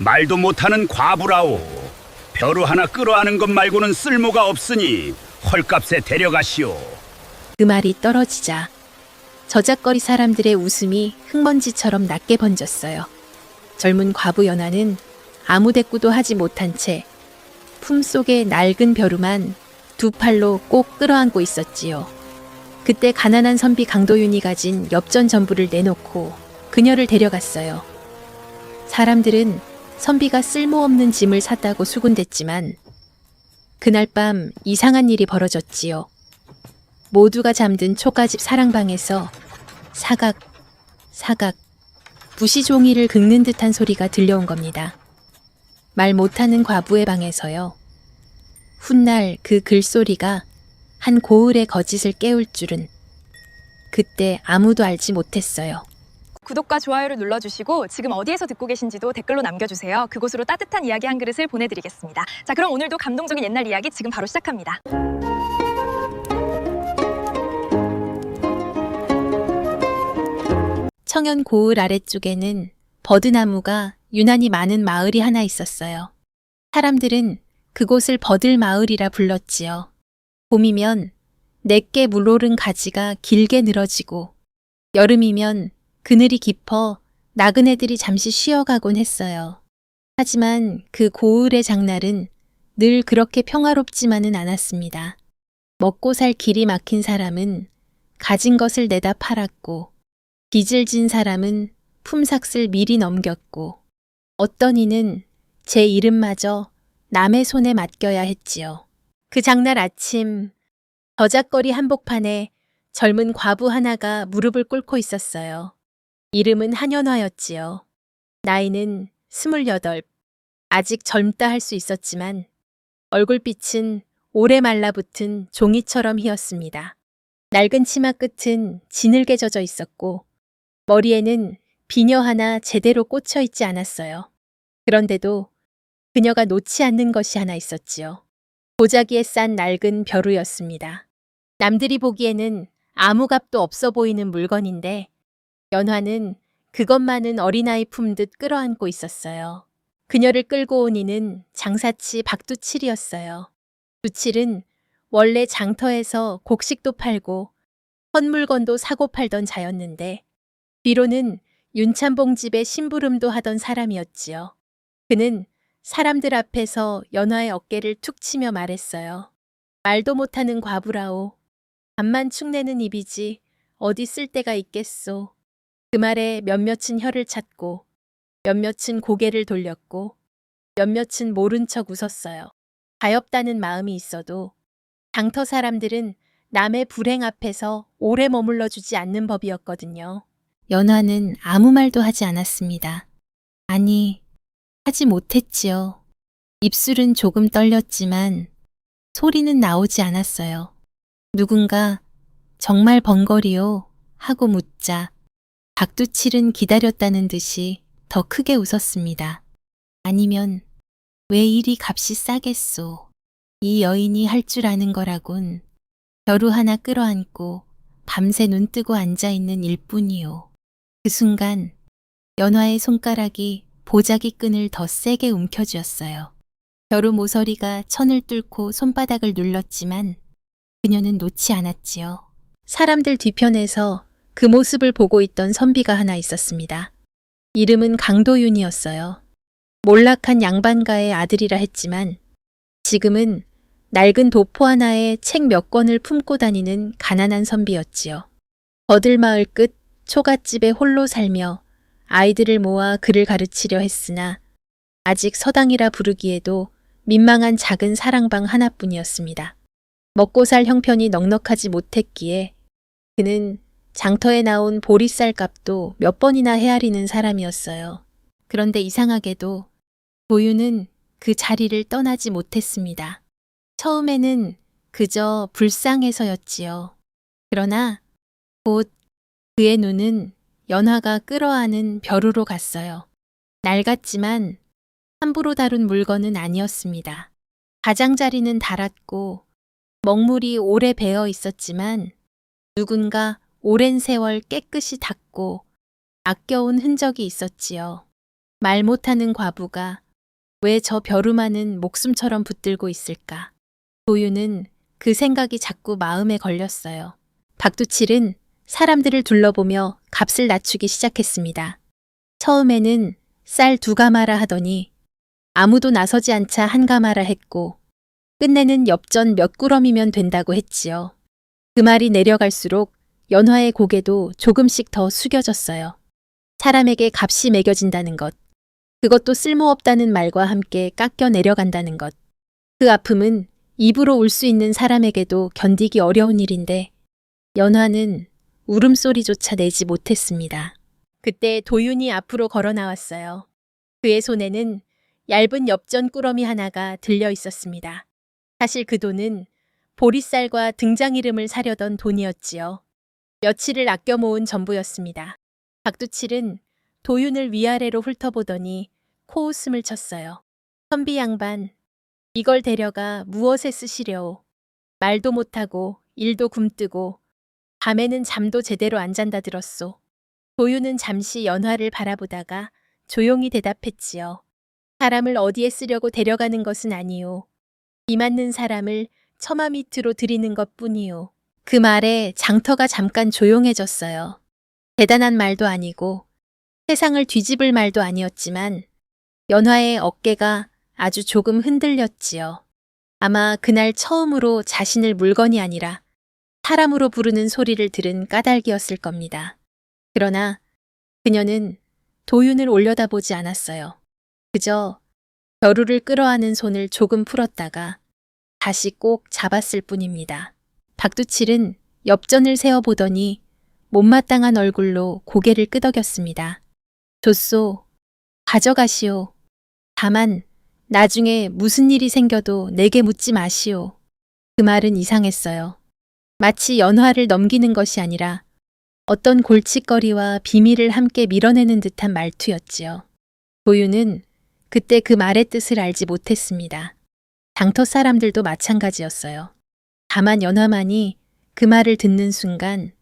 말도 못하는 과부라오. 벼루 하나 끌어안은 것 말고는 쓸모가 없으니 헐값에 데려가시오. 그 말이 떨어지자 저작거리 사람들의 웃음이 흙먼지처럼 낮게 번졌어요. 젊은 과부 연하는 아무 대꾸도 하지 못한 채 품속에 낡은 벼루만 두 팔로 꼭 끌어안고 있었지요. 그때 가난한 선비 강도윤이 가진 엽전 전부를 내놓고 그녀를 데려갔어요. 사람들은 선비가 쓸모없는 짐을 샀다고 수군댔지만 그날 밤 이상한 일이 벌어졌지요. 모두가 잠든 초가집 사랑방에서 사각, 사각, 부시종이를 긁는 듯한 소리가 들려온 겁니다. 말 못하는 과부의 방에서요. 훗날 그 글소리가 한 고을의 거짓을 깨울 줄은 그때 아무도 알지 못했어요. 구독과 좋아요를 눌러주시고 지금 어디에서 듣고 계신지도 댓글로 남겨주세요. 그곳으로 따뜻한 이야기 한 그릇을 보내드리겠습니다. 자, 그럼 오늘도 감동적인 옛날 이야기 지금 바로 시작합니다. 청연 고을 아래쪽에는 버드나무가 유난히 많은 마을이 하나 있었어요. 사람들은 그곳을 버들마을이라 불렀지요. 봄이면 내게 물오른 가지가 길게 늘어지고 여름이면 그늘이 깊어 나그네들이 잠시 쉬어가곤 했어요. 하지만 그 고을의 장날은 늘 그렇게 평화롭지만은 않았습니다. 먹고 살 길이 막힌 사람은 가진 것을 내다 팔았고 빚을 진 사람은 품삯을 미리 넘겼고 어떤 이는 제 이름마저 남의 손에 맡겨야 했지요. 그 장날 아침 저작거리 한복판에 젊은 과부 하나가 무릎을 꿇고 있었어요. 이름은 한연화였지요. 나이는 28. 아직 젊다 할 수 있었지만 얼굴빛은 오래 말라붙은 종이처럼 희었습니다. 낡은 치마 끝은 진흙에 젖어 있었고 머리에는 비녀 하나 제대로 꽂혀 있지 않았어요. 그런데도 그녀가 놓지 않는 것이 하나 있었지요. 보자기에 싼 낡은 벼루였습니다. 남들이 보기에는 아무 값도 없어 보이는 물건인데 연화는 그것만은 어린아이 품듯 끌어안고 있었어요. 그녀를 끌고 온 이는 장사치 박두칠이었어요. 두칠은 원래 장터에서 곡식도 팔고 헛물건도 사고 팔던 자였는데 뒤로는 윤참봉 집에 심부름도 하던 사람이었지요. 그는 사람들 앞에서 연화의 어깨를 툭 치며 말했어요. 말도 못하는 과부라오. 밥만 축내는 입이지 어디 쓸 데가 있겠소. 그 말에 몇몇은 혀를 찾고 몇몇은 고개를 돌렸고 몇몇은 모른 척 웃었어요. 가엾다는 마음이 있어도 장터 사람들은 남의 불행 앞에서 오래 머물러 주지 않는 법이었거든요. 연화는 아무 말도 하지 않았습니다. 아니, 하지 못했지요. 입술은 조금 떨렸지만 소리는 나오지 않았어요. 누군가 정말 번거리요 하고 묻자 박두칠은 기다렸다는 듯이 더 크게 웃었습니다. 아니면 왜 이리 값이 싸겠소. 이 여인이 할 줄 아는 거라곤 벼루 하나 끌어안고 밤새 눈 뜨고 앉아있는 일뿐이요. 그 순간 연화의 손가락이 보자기 끈을 더 세게 움켜쥐었어요. 벼루 모서리가 천을 뚫고 손바닥을 눌렀지만 그녀는 놓지 않았지요. 사람들 뒤편에서 그 모습을 보고 있던 선비가 하나 있었습니다. 이름은 강도윤이었어요. 몰락한 양반가의 아들이라 했지만 지금은 낡은 도포 하나에 책 몇 권을 품고 다니는 가난한 선비였지요. 버들마을 끝 초가집에 홀로 살며 아이들을 모아 글을 가르치려 했으나 아직 서당이라 부르기에도 민망한 작은 사랑방 하나뿐이었습니다. 먹고 살 형편이 넉넉하지 못했기에 그는 장터에 나온 보리쌀 값도 몇 번이나 헤아리는 사람이었어요. 그런데 이상하게도 도윤은 그 자리를 떠나지 못했습니다. 처음에는 그저 불쌍해서였지요. 그러나 곧 그의 눈은 연화가 끌어안은 벼루로 갔어요. 낡았지만 함부로 다룬 물건은 아니었습니다. 가장자리는 닳았고 먹물이 오래 배어 있었지만 누군가 오랜 세월 깨끗이 닦고 아껴온 흔적이 있었지요. 말 못하는 과부가 왜 저 벼루마는 목숨처럼 붙들고 있을까? 도유는 그 생각이 자꾸 마음에 걸렸어요. 박두칠은 사람들을 둘러보며 값을 낮추기 시작했습니다. 처음에는 쌀 2가마라 하더니 아무도 나서지 않자 1가마라 했고 끝내는 엽전 몇 꾸러미면 된다고 했지요. 그 말이 내려갈수록 연화의 고개도 조금씩 더 숙여졌어요. 사람에게 값이 매겨진다는 것, 그것도 쓸모없다는 말과 함께 깎여 내려간다는 것. 그 아픔은 입으로 울 수 있는 사람에게도 견디기 어려운 일인데 연화는 울음소리조차 내지 못했습니다. 그때 도윤이 앞으로 걸어 나왔어요. 그의 손에는 얇은 엽전 꾸러미 하나가 들려 있었습니다. 사실 그 돈은 보리쌀과 등장 이름을 사려던 돈이었지요. 며칠을 아껴 모은 전부였습니다. 박두칠은 도윤을 위아래로 훑어보더니 코웃음을 쳤어요. 선비 양반, 이걸 데려가 무엇에 쓰시려오. 말도 못하고 일도 굼뜨고 밤에는 잠도 제대로 안 잔다 들었소. 도윤은 잠시 연화를 바라보다가 조용히 대답했지요. 사람을 어디에 쓰려고 데려가는 것은 아니오. 비 맞는 사람을 처마 밑으로 들이는 것뿐이오. 그 말에 장터가 잠깐 조용해졌어요. 대단한 말도 아니고 세상을 뒤집을 말도 아니었지만 연화의 어깨가 아주 조금 흔들렸지요. 아마 그날 처음으로 자신을 물건이 아니라 사람으로 부르는 소리를 들은 까닭이었을 겁니다. 그러나 그녀는 도윤을 올려다보지 않았어요. 그저 벼루를 끌어안은 손을 조금 풀었다가 다시 꼭 잡았을 뿐입니다. 박두칠은 엽전을 세어보더니 못마땅한 얼굴로 고개를 끄덕였습니다. 좋소, 가져가시오. 다만 나중에 무슨 일이 생겨도 내게 묻지 마시오. 그 말은 이상했어요. 마치 연화를 넘기는 것이 아니라 어떤 골칫거리와 비밀을 함께 밀어내는 듯한 말투였지요. 도윤은 그때 그 말의 뜻을 알지 못했습니다. 장터 사람들도 마찬가지였어요. 다만 연화만이 그 말을 듣는 순간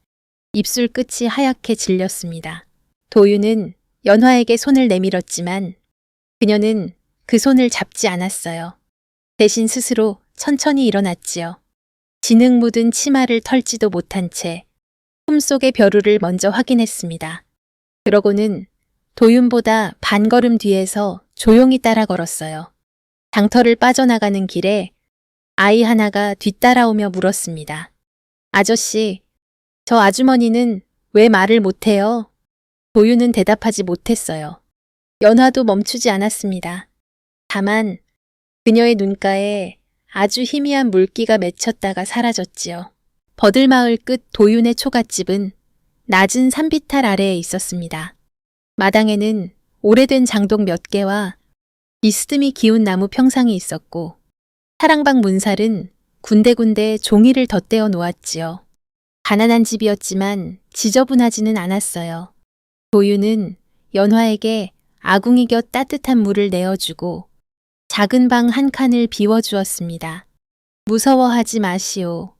입술 끝이 하얗게 질렸습니다. 도윤은 연화에게 손을 내밀었지만 그녀는 그 손을 잡지 않았어요. 대신 스스로 천천히 일어났지요. 진흙 묻은 치마를 털지도 못한 채 품속의 벼루를 먼저 확인했습니다. 그러고는 도윤보다 반걸음 뒤에서 조용히 따라 걸었어요. 장터를 빠져나가는 길에 아이 하나가 뒤따라오며 물었습니다. 아저씨, 저 아주머니는 왜 말을 못해요? 도윤은 대답하지 못했어요. 연화도 멈추지 않았습니다. 다만 그녀의 눈가에 아주 희미한 물기가 맺혔다가 사라졌지요. 버들마을 끝 도윤의 초가집은 낮은 산비탈 아래에 있었습니다. 마당에는 오래된 장독 몇 개와 비스듬히 기운 나무 평상이 있었고 사랑방 문살은 군데군데 종이를 덧대어 놓았지요. 가난한 집이었지만 지저분하지는 않았어요. 도윤은 연화에게 아궁이 곁 따뜻한 물을 내어주고 작은 방 한 칸을 비워주었습니다. 무서워하지 마시오.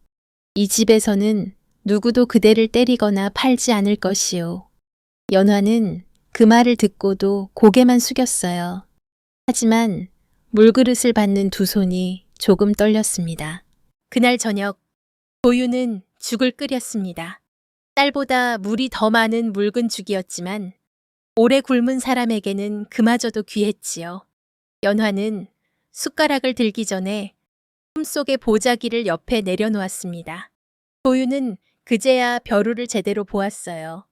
이 집에서는 누구도 그대를 때리거나 팔지 않을 것이오. 연화는 그 말을 듣고도 고개만 숙였어요. 하지만 물그릇을 받는 두 손이 조금 떨렸습니다. 그날 저녁 도윤은 죽을 끓였습니다. 쌀보다 물이 더 많은 묽은 죽이었지만 오래 굶은 사람에게는 그마저도 귀했지요. 연화는 숟가락을 들기 전에 품속의 보자기를 옆에 내려놓았습니다. 도윤은 그제야 벼루를 제대로 보았어요.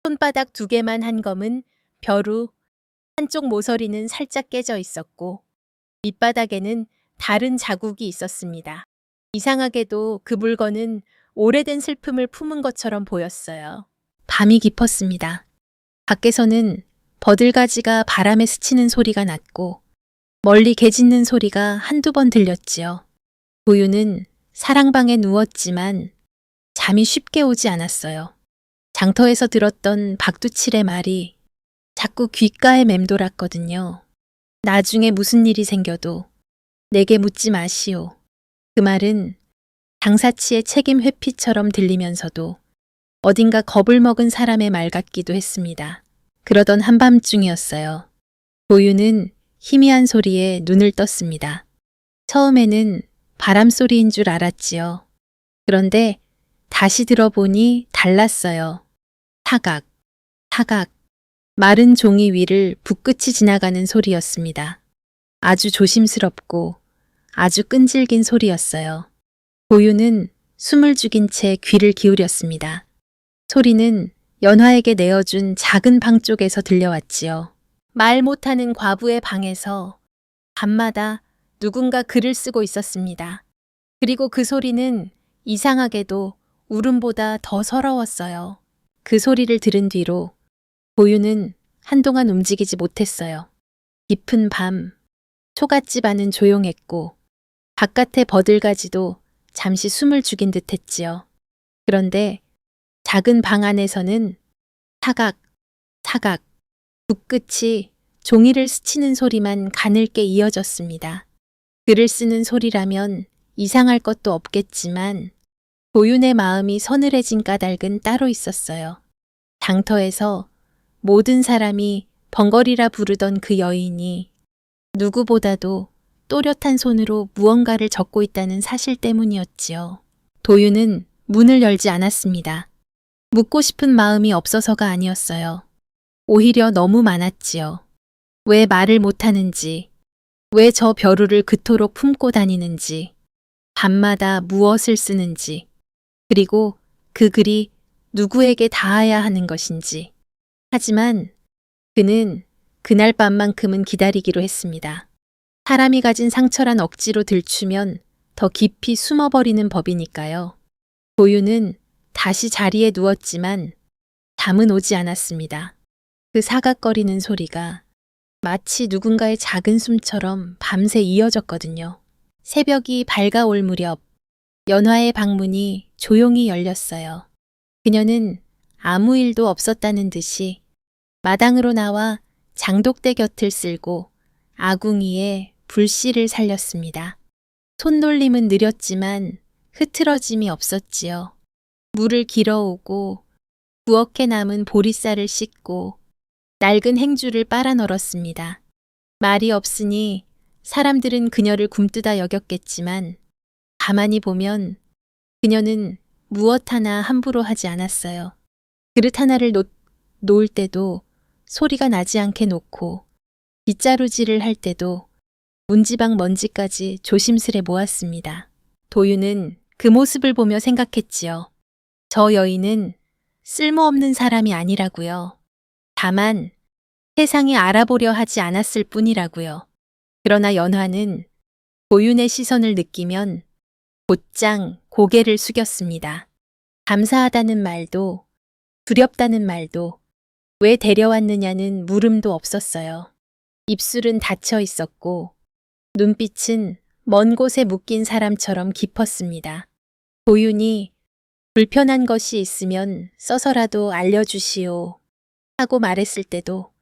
손바닥 2개만 한 검은 벼루, 한쪽 모서리는 살짝 깨져 있었고 밑바닥에는 다른 자국이 있었습니다. 이상하게도 그 물건은 오래된 슬픔을 품은 것처럼 보였어요. 밤이 깊었습니다. 밖에서는 버들가지가 바람에 스치는 소리가 났고 멀리 개 짖는 소리가 한두 번 들렸지요. 도윤은 사랑방에 누웠지만 잠이 쉽게 오지 않았어요. 장터에서 들었던 박두칠의 말이 자꾸 귓가에 맴돌았거든요. 나중에 무슨 일이 생겨도 내게 묻지 마시오. 그 말은 장사치의 책임 회피처럼 들리면서도 어딘가 겁을 먹은 사람의 말 같기도 했습니다. 그러던 한밤중이었어요. 도유는 희미한 소리에 눈을 떴습니다. 처음에는 바람 소리인 줄 알았지요. 그런데 다시 들어보니 달랐어요. 타각, 타각. 마른 종이 위를 붓끝이 지나가는 소리였습니다. 아주 조심스럽고 아주 끈질긴 소리였어요. 도유는 숨을 죽인 채 귀를 기울였습니다. 소리는 연화에게 내어준 작은 방 쪽에서 들려왔지요. 말 못하는 과부의 방에서 밤마다 누군가 글을 쓰고 있었습니다. 그리고 그 소리는 이상하게도 울음보다 더 서러웠어요. 그 소리를 들은 뒤로 도유는 한동안 움직이지 못했어요. 깊은 밤, 초가집 안은 조용했고 바깥의 버들가지도 잠시 숨을 죽인 듯 했지요. 그런데 작은 방 안에서는 타각, 타각, 붓끝이 종이를 스치는 소리만 가늘게 이어졌습니다. 글을 쓰는 소리라면 이상할 것도 없겠지만 도윤의 마음이 서늘해진 까닭은 따로 있었어요. 장터에서 모든 사람이 벙거리라 부르던 그 여인이 누구보다도 또렷한 손으로 무언가를 적고 있다는 사실 때문이었지요. 도윤은 문을 열지 않았습니다. 묻고 싶은 마음이 없어서가 아니었어요. 오히려 너무 많았지요. 왜 말을 못하는지, 왜 저 벼루를 그토록 품고 다니는지, 밤마다 무엇을 쓰는지, 그리고 그 글이 누구에게 닿아야 하는 것인지. 하지만 그는 그날 밤만큼은 기다리기로 했습니다. 사람이 가진 상처란 억지로 들추면 더 깊이 숨어버리는 법이니까요. 도유는 다시 자리에 누웠지만 잠은 오지 않았습니다. 그 사각거리는 소리가 마치 누군가의 작은 숨처럼 밤새 이어졌거든요. 새벽이 밝아올 무렵 연화의 방문이 조용히 열렸어요. 그녀는 아무 일도 없었다는 듯이 마당으로 나와 장독대 곁을 쓸고 아궁이에 불씨를 살렸습니다. 손놀림은 느렸지만 흐트러짐이 없었지요. 물을 길어오고 부엌에 남은 보리쌀을 씻고 낡은 행주를 빨아 널었습니다. 말이 없으니 사람들은 그녀를 굼뜨다 여겼겠지만 가만히 보면 그녀는 무엇 하나 함부로 하지 않았어요. 그릇 하나를 놓을 때도 소리가 나지 않게 놓고 빗자루질을 할 때도 문지방 먼지까지 조심스레 모았습니다. 도유는 그 모습을 보며 생각했지요. 저 여인은 쓸모없는 사람이 아니라고요. 다만 세상이 알아보려 하지 않았을 뿐이라고요. 그러나 연화는 도윤의 시선을 느끼면 곧장 고개를 숙였습니다. 감사하다는 말도 두렵다는 말도 왜 데려왔느냐는 물음도 없었어요. 입술은 닫혀 있었고 눈빛은 먼 곳에 묶인 사람처럼 깊었습니다. 도윤이 불편한 것이 있으면 써서라도 알려주시오 하고 말했을 때도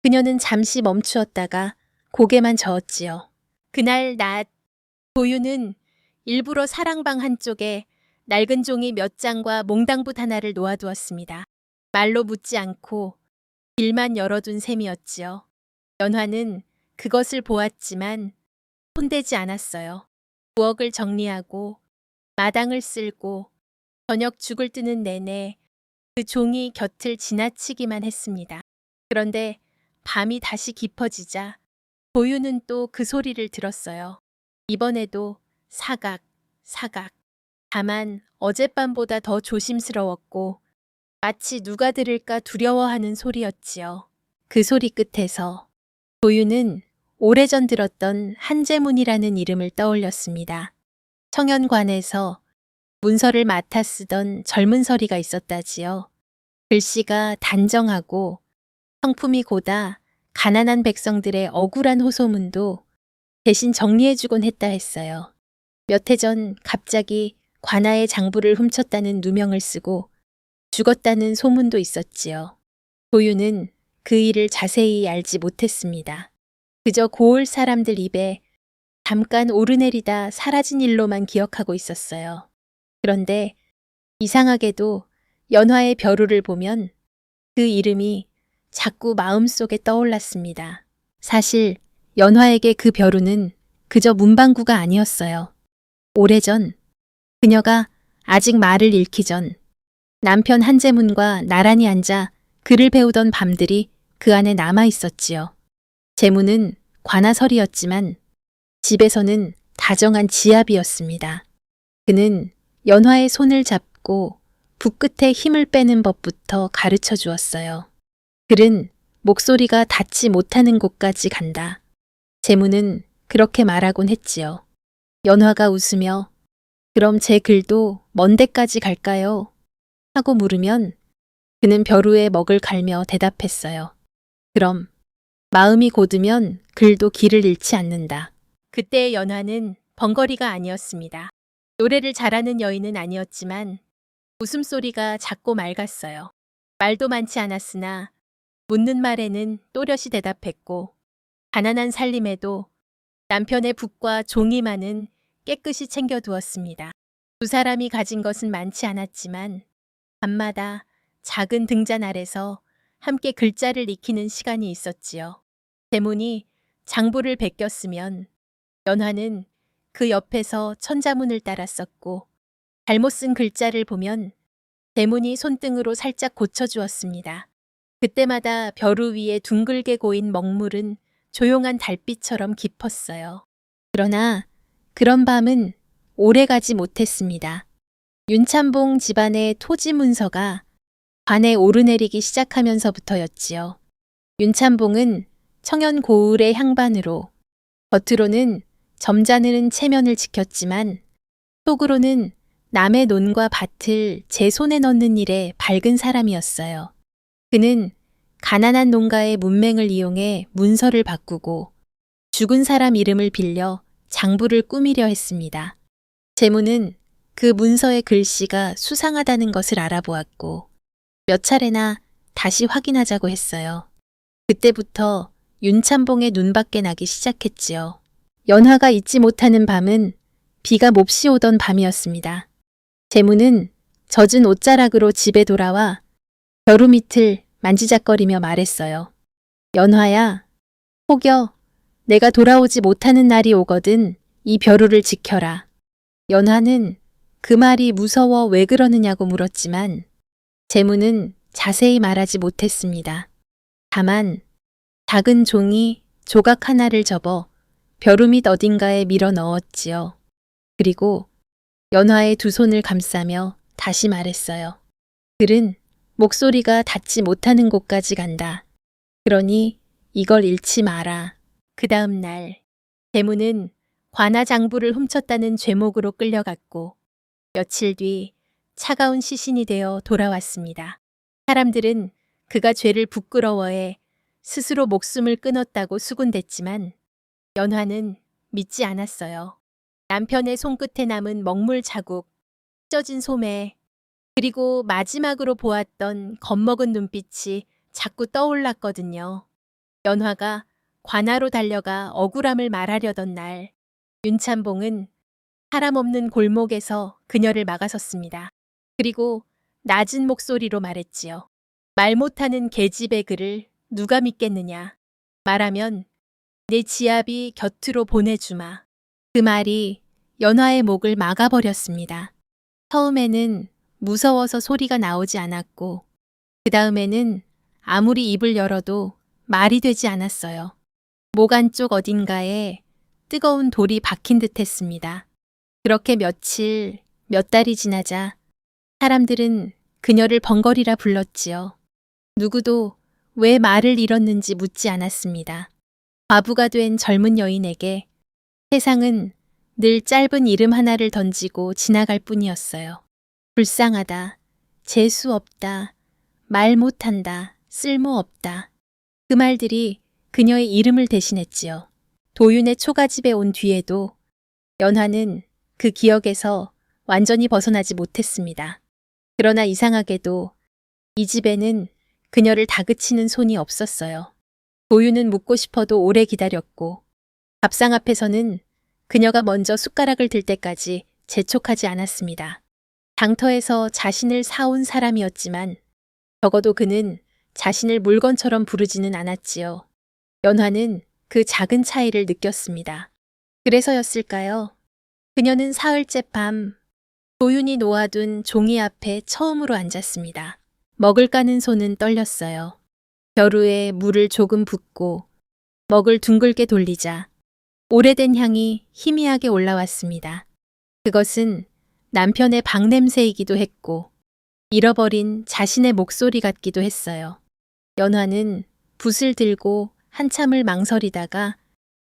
그녀는 잠시 멈추었다가 고개만 저었지요. 그날 낮 도윤은 일부러 사랑방 한쪽에 낡은 종이 몇 장과 몽당붓 하나를 놓아두었습니다. 말로 묻지 않고 길만 열어둔 셈이었지요. 연화는 그것을 보았지만 손대지 않았어요. 부엌을 정리하고 마당을 쓸고 저녁 죽을 뜨는 내내 그 종이 곁을 지나치기만 했습니다. 그런데 밤이 다시 깊어지자 도유는 또 그 소리를 들었어요. 이번에도 사각, 사각. 다만 어젯밤보다 더 조심스러웠고 마치 누가 들을까 두려워하는 소리였지요. 그 소리 끝에서 도유는 오래전 들었던 한재문이라는 이름을 떠올렸습니다. 청현관에서 문서를 맡아 쓰던 젊은 서리가 있었다지요. 글씨가 단정하고 성품이 고다 가난한 백성들의 억울한 호소문도 대신 정리해주곤 했다 했어요. 몇 해 전 갑자기 관아의 장부를 훔쳤다는 누명을 쓰고 죽었다는 소문도 있었지요. 도유는 그 일을 자세히 알지 못했습니다. 그저 고을 사람들 입에 잠깐 오르내리다 사라진 일로만 기억하고 있었어요. 그런데 이상하게도 연화의 벼루를 보면 그 이름이 자꾸 마음속에 떠올랐습니다. 사실 연화에게 그 벼루는 그저 문방구가 아니었어요. 오래전 그녀가 아직 말을 잃기 전 남편 한재문과 나란히 앉아 글을 배우던 밤들이 그 안에 남아 있었지요. 재문은 관아설이었지만 집에서는 다정한 지압이었습니다. 그는 연화의 손을 잡고 붓끝에 힘을 빼는 법부터 가르쳐 주었어요. 글은 목소리가 닿지 못하는 곳까지 간다. 재문은 그렇게 말하곤 했지요. 연화가 웃으며 그럼 제 글도 먼 데까지 갈까요? 하고 물으면 그는 벼루에 먹을 갈며 대답했어요. 그럼 마음이 곧으면 글도 길을 잃지 않는다. 그때의 연화는 번거리가 아니었습니다. 노래를 잘하는 여인은 아니었지만 웃음소리가 작고 맑았어요. 말도 많지 않았으나 묻는 말에는 또렷이 대답했고 가난한 살림에도 남편의 붓과 종이만은 깨끗이 챙겨두었습니다. 두 사람이 가진 것은 많지 않았지만 밤마다 작은 등잔 아래서 함께 글자를 익히는 시간이 있었지요. 대문이 장부를 베꼈으면 연화는 그 옆에서 천자문을 따라 썼고 잘못 쓴 글자를 보면 대문이 손등으로 살짝 고쳐주었습니다. 그때마다 벼루 위에 둥글게 고인 먹물은 조용한 달빛처럼 깊었어요. 그러나 그런 밤은 오래가지 못했습니다. 윤참봉 집안의 토지 문서가 관에 오르내리기 시작하면서부터였지요. 윤참봉은 청연 고을의 향반으로 겉으로는 점잖은 체면을 지켰지만 속으로는 남의 논과 밭을 제 손에 넣는 일에 밝은 사람이었어요. 그는 가난한 농가의 문맹을 이용해 문서를 바꾸고 죽은 사람 이름을 빌려 장부를 꾸미려 했습니다. 재무는 그 문서의 글씨가 수상하다는 것을 알아보았고 몇 차례나 다시 확인하자고 했어요. 그때부터 윤참봉의 눈밖에 나기 시작했지요. 연화가 잊지 못하는 밤은 비가 몹시 오던 밤이었습니다. 재무는 젖은 옷자락으로 집에 돌아와 벼루 밑을 만지작거리며 말했어요. 연화야, 혹여 내가 돌아오지 못하는 날이 오거든 이 벼루를 지켜라. 연화는 그 말이 무서워 왜 그러느냐고 물었지만 재무는 자세히 말하지 못했습니다. 다만 작은 종이 조각 하나를 접어 벼루 밑 어딘가에 밀어 넣었지요. 그리고 연화의 두 손을 감싸며 다시 말했어요. 글은 목소리가 닿지 못하는 곳까지 간다. 그러니 이걸 잃지 마라. 그 다음 날 대문은 관아장부를 훔쳤다는 죄목으로 끌려갔고 며칠 뒤 차가운 시신이 되어 돌아왔습니다. 사람들은 그가 죄를 부끄러워해 스스로 목숨을 끊었다고 수군댔지만 연화는 믿지 않았어요. 남편의 손끝에 남은 먹물 자국, 찢어진 소매, 그리고 마지막으로 보았던 겁먹은 눈빛이 자꾸 떠올랐거든요. 연화가 관아로 달려가 억울함을 말하려던 날, 윤참봉은 사람 없는 골목에서 그녀를 막아섰습니다. 그리고 낮은 목소리로 말했지요. 말 못하는 계집의 글을 누가 믿겠느냐. 말하면 내 지압이 곁으로 보내주마. 그 말이 연화의 목을 막아버렸습니다. 처음에는 무서워서 소리가 나오지 않았고 그 다음에는 아무리 입을 열어도 말이 되지 않았어요. 목 안쪽 어딘가에 뜨거운 돌이 박힌 듯 했습니다. 그렇게 며칠, 몇 달이 지나자 사람들은 그녀를 번거리라 불렀지요. 누구도 왜 말을 잃었는지 묻지 않았습니다. 과부가 된 젊은 여인에게 세상은 늘 짧은 이름 하나를 던지고 지나갈 뿐이었어요. 불쌍하다, 재수 없다, 말 못한다, 쓸모 없다. 그 말들이 그녀의 이름을 대신했지요. 도윤의 초가집에 온 뒤에도 연화는 그 기억에서 완전히 벗어나지 못했습니다. 그러나 이상하게도 이 집에는 그녀를 다그치는 손이 없었어요. 도윤은 묻고 싶어도 오래 기다렸고 밥상 앞에서는 그녀가 먼저 숟가락을 들 때까지 재촉하지 않았습니다. 장터에서 자신을 사온 사람이었지만 적어도 그는 자신을 물건처럼 부르지는 않았지요. 연화는 그 작은 차이를 느꼈습니다. 그래서였을까요? 그녀는 사흘째 밤 도윤이 놓아둔 종이 앞에 처음으로 앉았습니다. 먹을 까는 손은 떨렸어요. 벼루에 물을 조금 붓고 먹을 둥글게 돌리자 오래된 향이 희미하게 올라왔습니다. 그것은 남편의 방냄새이기도 했고 잃어버린 자신의 목소리 같기도 했어요. 연화는 붓을 들고 한참을 망설이다가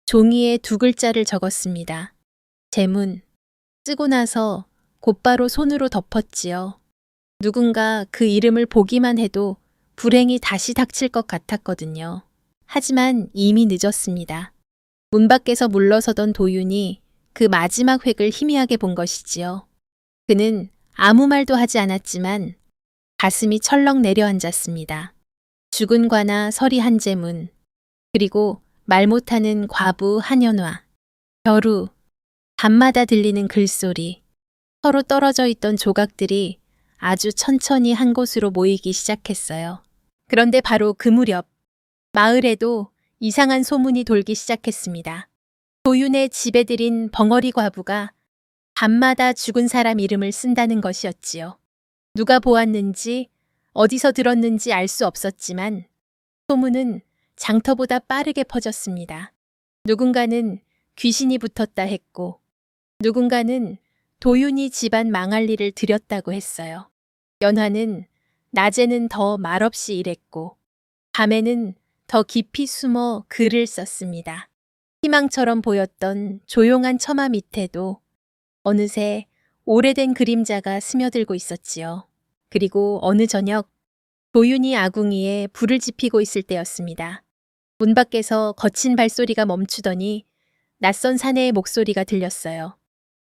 종이에 두 글자를 적었습니다. 제문. 쓰고 나서 곧바로 손으로 덮었지요. 누군가 그 이름을 보기만 해도 불행이 다시 닥칠 것 같았거든요. 하지만 이미 늦었습니다. 문 밖에서 물러서던 도윤이 그 마지막 획을 희미하게 본 것이지요. 그는 아무 말도 하지 않았지만 가슴이 철렁 내려앉았습니다. 죽은 관아 서리 한재문, 그리고 말 못하는 과부 한연화, 벼루, 밤마다 들리는 글소리, 서로 떨어져 있던 조각들이 아주 천천히 한 곳으로 모이기 시작했어요. 그런데 바로 그 무렵 마을에도 이상한 소문이 돌기 시작했습니다. 도윤의 집에 들인 벙어리 과부가 밤마다 죽은 사람 이름을 쓴다는 것이었지요. 누가 보았는지 어디서 들었는지 알 수 없었지만 소문은 장터보다 빠르게 퍼졌습니다. 누군가는 귀신이 붙었다 했고 누군가는 도윤이 집안 망할 일을 들였다고 했어요. 연화는 낮에는 더 말없이 일했고 밤에는 더 깊이 숨어 글을 썼습니다. 희망처럼 보였던 조용한 처마 밑에도 어느새 오래된 그림자가 스며들고 있었지요. 그리고 어느 저녁 도윤이 아궁이에 불을 지피고 있을 때였습니다. 문 밖에서 거친 발소리가 멈추더니 낯선 사내의 목소리가 들렸어요.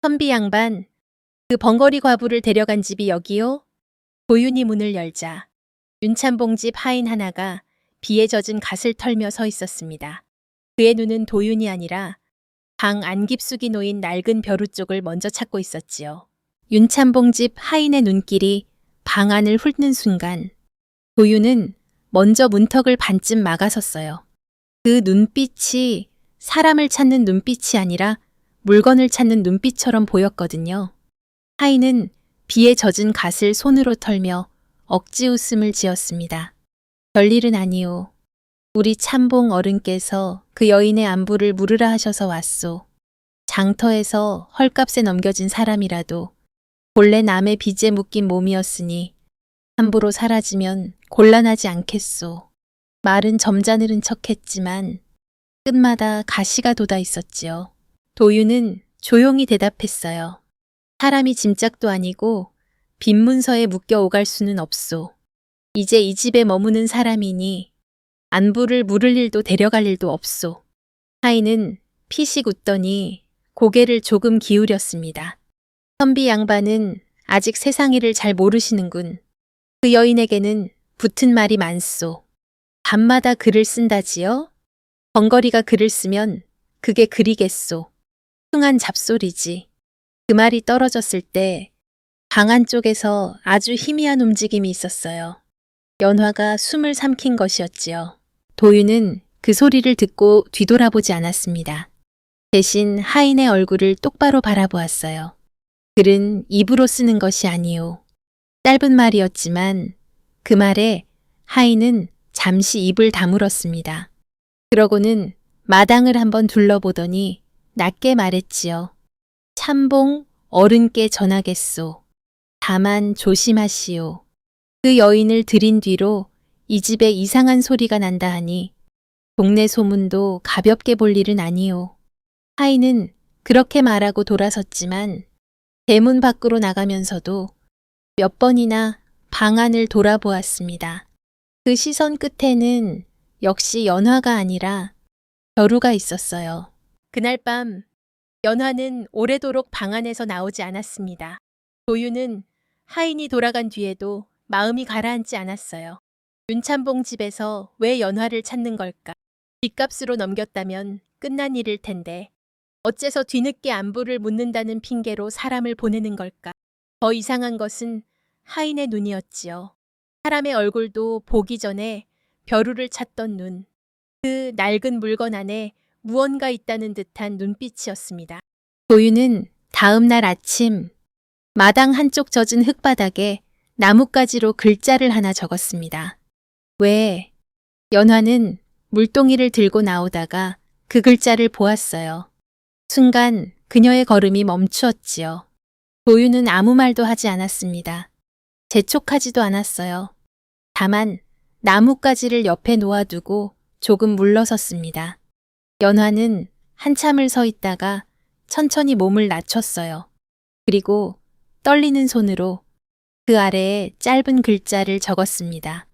선비 양반, 그 벙어리 과부를 데려간 집이 여기요? 도윤이 문을 열자 윤참봉 집 하인 하나가 비에 젖은 갓을 털며 서 있었습니다. 그의 눈은 도윤이 아니라 방 안깊숙이 놓인 낡은 벼루 쪽을 먼저 찾고 있었지요. 윤참봉 집 하인의 눈길이 방 안을 훑는 순간 도윤은 먼저 문턱을 반쯤 막아섰어요. 그 눈빛이 사람을 찾는 눈빛이 아니라 물건을 찾는 눈빛처럼 보였거든요. 하인은 비에 젖은 갓을 손으로 털며 억지 웃음을 지었습니다. 별일은 아니오. 우리 참봉 어른께서 그 여인의 안부를 물으라 하셔서 왔소. 장터에서 헐값에 넘겨진 사람이라도 본래 남의 빚에 묶인 몸이었으니 함부로 사라지면 곤란하지 않겠소. 말은 점잖으른 척했지만 끝마다 가시가 돋아 있었지요. 도윤은 조용히 대답했어요. 사람이 짐짝도 아니고 빈 문서에 묶여 오갈 수는 없소. 이제 이 집에 머무는 사람이니 안부를 물을 일도 데려갈 일도 없소. 하인은 피식 웃더니 고개를 조금 기울였습니다. 선비 양반은 아직 세상 일을 잘 모르시는군. 그 여인에게는 붙은 말이 많소. 밤마다 글을 쓴다지요? 벙거리가 글을 쓰면 그게 글이겠소. 흥한 잡소리지. 그 말이 떨어졌을 때 방 안쪽에서 아주 희미한 움직임이 있었어요. 연화가 숨을 삼킨 것이었지요. 도윤은 그 소리를 듣고 뒤돌아보지 않았습니다. 대신 하인의 얼굴을 똑바로 바라보았어요. 글은 입으로 쓰는 것이 아니오. 짧은 말이었지만 그 말에 하인은 잠시 입을 다물었습니다. 그러고는 마당을 한번 둘러보더니 낮게 말했지요. 참봉 어른께 전하겠소. 다만 조심하시오. 그 여인을 들인 뒤로 이 집에 이상한 소리가 난다 하니 동네 소문도 가볍게 볼 일은 아니오. 하인은 그렇게 말하고 돌아섰지만 대문 밖으로 나가면서도 몇 번이나 방 안을 돌아보았습니다. 그 시선 끝에는 역시 연화가 아니라 벼루가 있었어요. 그날 밤 연화는 오래도록 방 안에서 나오지 않았습니다. 도윤은 하인이 돌아간 뒤에도 마음이 가라앉지 않았어요. 윤참봉 집에서 왜 연화를 찾는 걸까? 빚값으로 넘겼다면 끝난 일일 텐데 어째서 뒤늦게 안부를 묻는다는 핑계로 사람을 보내는 걸까? 더 이상한 것은 하인의 눈이었지요. 사람의 얼굴도 보기 전에 벼루를 찾던 눈. 그 낡은 물건 안에 무언가 있다는 듯한 눈빛이었습니다. 도윤은 다음 날 아침 마당 한쪽 젖은 흙바닥에 나뭇가지로 글자를 하나 적었습니다. 왜? 연화는 물동이를 들고 나오다가 그 글자를 보았어요. 순간 그녀의 걸음이 멈추었지요. 도윤은 아무 말도 하지 않았습니다. 재촉하지도 않았어요. 다만 나뭇가지를 옆에 놓아두고 조금 물러섰습니다. 연화는 한참을 서 있다가 천천히 몸을 낮췄어요. 그리고 떨리는 손으로 그 아래에 짧은 글자를 적었습니다.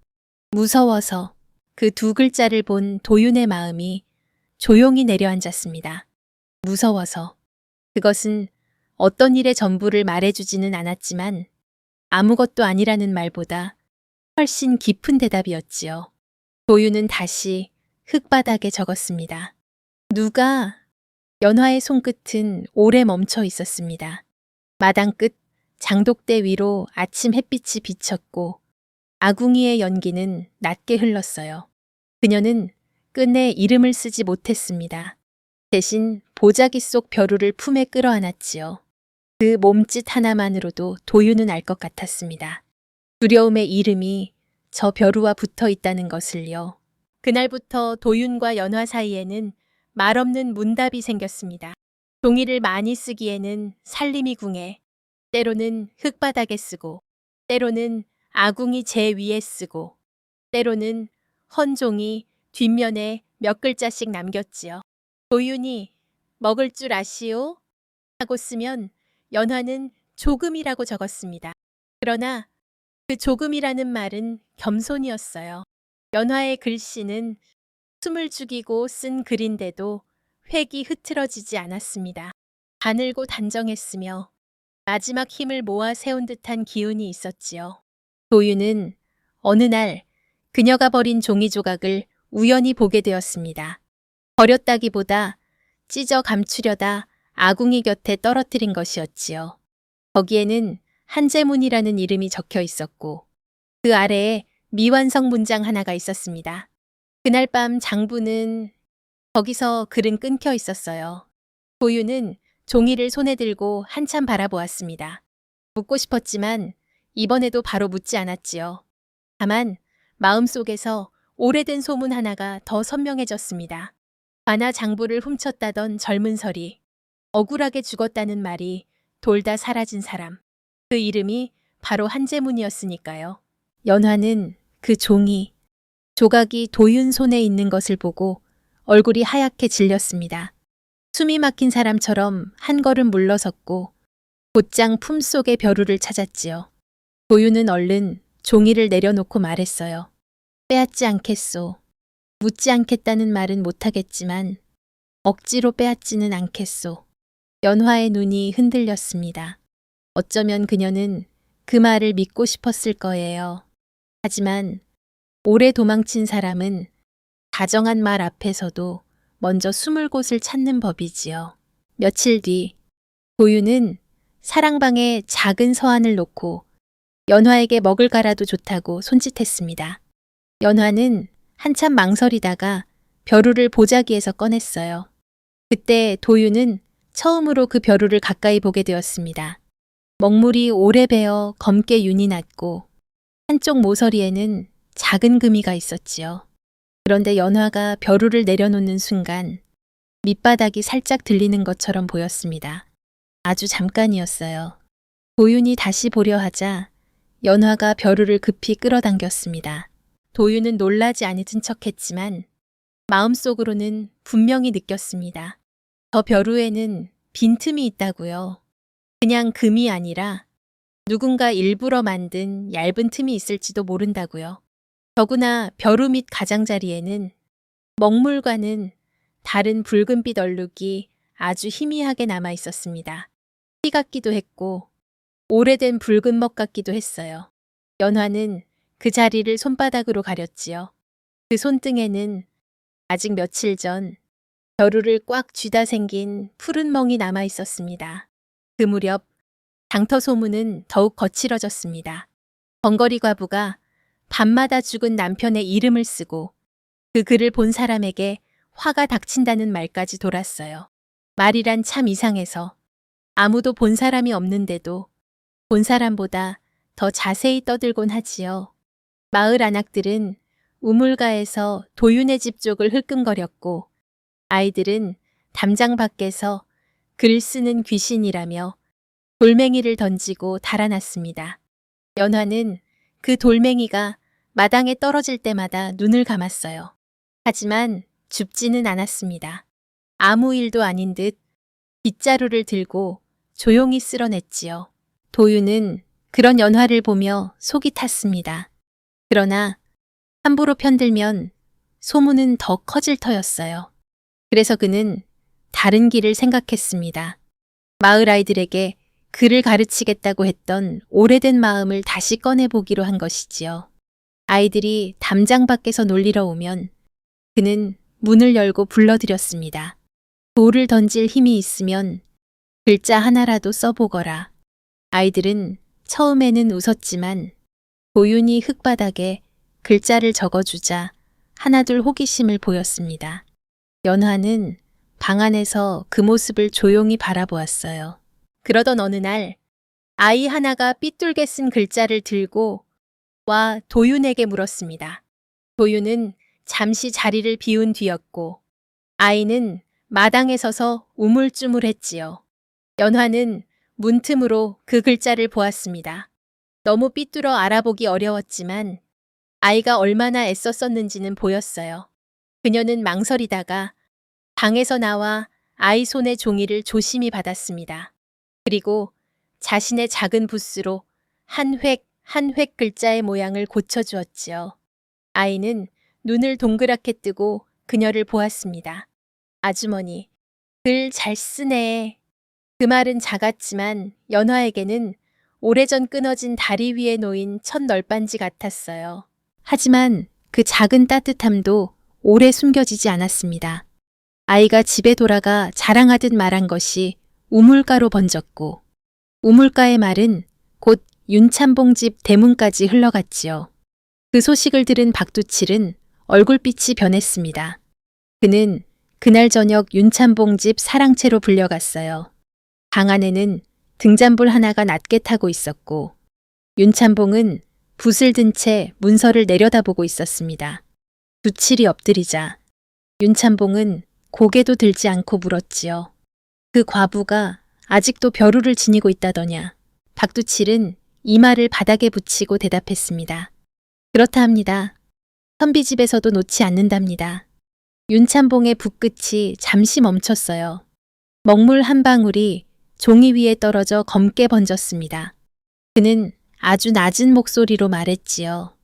무서워서. 그 두 글자를 본 도윤의 마음이 조용히 내려앉았습니다. 무서워서. 그것은 어떤 일의 전부를 말해주지는 않았지만 아무것도 아니라는 말보다 훨씬 깊은 대답이었지요. 도윤은 다시 흙바닥에 적었습니다. 누가? 연화의 손끝은 오래 멈춰 있었습니다. 마당 끝 장독대 위로 아침 햇빛이 비쳤고 아궁이의 연기는 낮게 흘렀어요. 그녀는 끝내 이름을 쓰지 못했습니다. 대신 보자기 속 벼루를 품에 끌어안았지요. 그 몸짓 하나만으로도 도윤은 알 것 같았습니다. 두려움의 이름이 저 벼루와 붙어 있다는 것을요. 그날부터 도윤과 연화 사이에는 말없는 문답이 생겼습니다. 종이를 많이 쓰기에는 살림이 궁해, 때로는 흙바닥에 쓰고, 때로는 아궁이 제 위에 쓰고, 때로는 헌종이 뒷면에 몇 글자씩 남겼지요. 도윤이 먹을 줄 아시오? 하고 쓰면 연화는 조금이라고 적었습니다. 그러나 그 조금이라는 말은 겸손이었어요. 연화의 글씨는 숨을 죽이고 쓴 글인데도 획이 흐트러지지 않았습니다. 가늘고 단정했으며 마지막 힘을 모아 세운 듯한 기운이 있었지요. 도윤은 어느 날 그녀가 버린 종이 조각을 우연히 보게 되었습니다. 버렸다기보다 찢어 감추려다 아궁이 곁에 떨어뜨린 것이었지요. 거기에는 한재문이라는 이름이 적혀 있었고 그 아래에 미완성 문장 하나가 있었습니다. 그날 밤 장부는 거기서 글은 끊겨 있었어요. 도윤은 종이를 손에 들고 한참 바라보았습니다. 묻고 싶었지만 이번에도 바로 묻지 않았지요. 다만 마음속에서 오래된 소문 하나가 더 선명해졌습니다. 관아 장부를 훔쳤다던 젊은 설이 억울하게 죽었다는 말이 돌다 사라진 사람. 그 이름이 바로 한재문이었으니까요. 연화는 그 종이, 조각이 도윤 손에 있는 것을 보고 얼굴이 하얗게 질렸습니다. 숨이 막힌 사람처럼 한 걸음 물러섰고 곧장 품속의 벼루를 찾았지요. 도윤은 얼른 종이를 내려놓고 말했어요. 빼앗지 않겠소. 묻지 않겠다는 말은 못하겠지만 억지로 빼앗지는 않겠소. 연화의 눈이 흔들렸습니다. 어쩌면 그녀는 그 말을 믿고 싶었을 거예요. 하지만 오래 도망친 사람은 다정한 말 앞에서도 먼저 숨을 곳을 찾는 법이지요. 며칠 뒤 도윤은 사랑방에 작은 서한을 놓고 연화에게 먹을 가라도 좋다고 손짓했습니다. 연화는 한참 망설이다가 벼루를 보자기에서 꺼냈어요. 그때 도윤은 처음으로 그 벼루를 가까이 보게 되었습니다. 먹물이 오래 배어 검게 윤이 났고 한쪽 모서리에는 작은 금이가 있었지요. 그런데 연화가 벼루를 내려놓는 순간 밑바닥이 살짝 들리는 것처럼 보였습니다. 아주 잠깐이었어요. 도윤이 다시 보려 하자 연화가 벼루를 급히 끌어당겼습니다. 도윤은 놀라지 않은 척했지만 마음속으로는 분명히 느꼈습니다. 저 벼루에는 빈틈이 있다고요. 그냥 금이 아니라 누군가 일부러 만든 얇은 틈이 있을지도 모른다고요. 더구나 벼루 밑 가장자리에는 먹물과는 다른 붉은빛 얼룩이 아주 희미하게 남아 있었습니다. 피 같기도 했고 오래된 붉은 먹 같기도 했어요. 연화는 그 자리를 손바닥으로 가렸지요. 그 손등에는 아직 며칠 전 벼루를 꽉 쥐다 생긴 푸른 멍이 남아 있었습니다. 그 무렵 장터 소문은 더욱 거칠어졌습니다. 번거리 과부가 밤마다 죽은 남편의 이름을 쓰고 그 글을 본 사람에게 화가 닥친다는 말까지 돌았어요. 말이란 참 이상해서 아무도 본 사람이 없는데도 본 사람보다 더 자세히 떠들곤 하지요. 마을 안악들은 우물가에서 도윤의 집 쪽을 흘끔거렸고 아이들은 담장 밖에서 글 쓰는 귀신이라며 돌멩이를 던지고 달아났습니다. 연화는 그 돌멩이가 마당에 떨어질 때마다 눈을 감았어요. 하지만 줍지는 않았습니다. 아무 일도 아닌 듯 빗자루를 들고 조용히 쓸어냈지요. 도윤은 그런 연화를 보며 속이 탔습니다. 그러나 함부로 편들면 소문은 더 커질 터였어요. 그래서 그는 다른 길을 생각했습니다. 마을 아이들에게 글을 가르치겠다고 했던 오래된 마음을 다시 꺼내보기로 한 것이지요. 아이들이 담장 밖에서 놀리러 오면 그는 문을 열고 불러들였습니다. 돌을 던질 힘이 있으면 글자 하나라도 써보거라. 아이들은 처음에는 웃었지만 도윤이 흙바닥에 글자를 적어주자 하나둘 호기심을 보였습니다. 연화는 방 안에서 그 모습을 조용히 바라보았어요. 그러던 어느 날 아이 하나가 삐뚤게 쓴 글자를 들고 와 도윤에게 물었습니다. 도윤은 잠시 자리를 비운 뒤였고 아이는 마당에 서서 우물쭈물했지요. 연화는 문틈으로 그 글자를 보았습니다. 너무 삐뚤어 알아보기 어려웠지만 아이가 얼마나 애썼었는지는 보였어요. 그녀는 망설이다가 방에서 나와 아이 손의 종이를 조심히 받았습니다. 그리고 자신의 작은 붓으로 한 획 글자의 모양을 고쳐주었지요. 아이는 눈을 동그랗게 뜨고 그녀를 보았습니다. 아주머니, 글 잘 쓰네. 그 말은 작았지만 연화에게는 오래전 끊어진 다리 위에 놓인 첫 널빤지 같았어요. 하지만 그 작은 따뜻함도 오래 숨겨지지 않았습니다. 아이가 집에 돌아가 자랑하듯 말한 것이 우물가로 번졌고 우물가의 말은 곧 윤참봉 집 대문까지 흘러갔지요. 그 소식을 들은 박두칠은 얼굴빛이 변했습니다. 그는 그날 저녁 윤참봉 집 사랑채로 불려갔어요. 방 안에는 등잔불 하나가 낮게 타고 있었고 윤참봉은 붓을 든 채 문서를 내려다보고 있었습니다. 두칠이 엎드리자 윤참봉은 고개도 들지 않고 물었지요. 그 과부가 아직도 벼루를 지니고 있다더냐. 박두칠은 이마를 바닥에 붙이고 대답했습니다. 그렇다 합니다. 선비집에서도 놓지 않는답니다. 윤참봉의 붓끝이 잠시 멈췄어요. 먹물 한 방울이 종이 위에 떨어져 검게 번졌습니다. 그는 아주 낮은 목소리로 말했지요.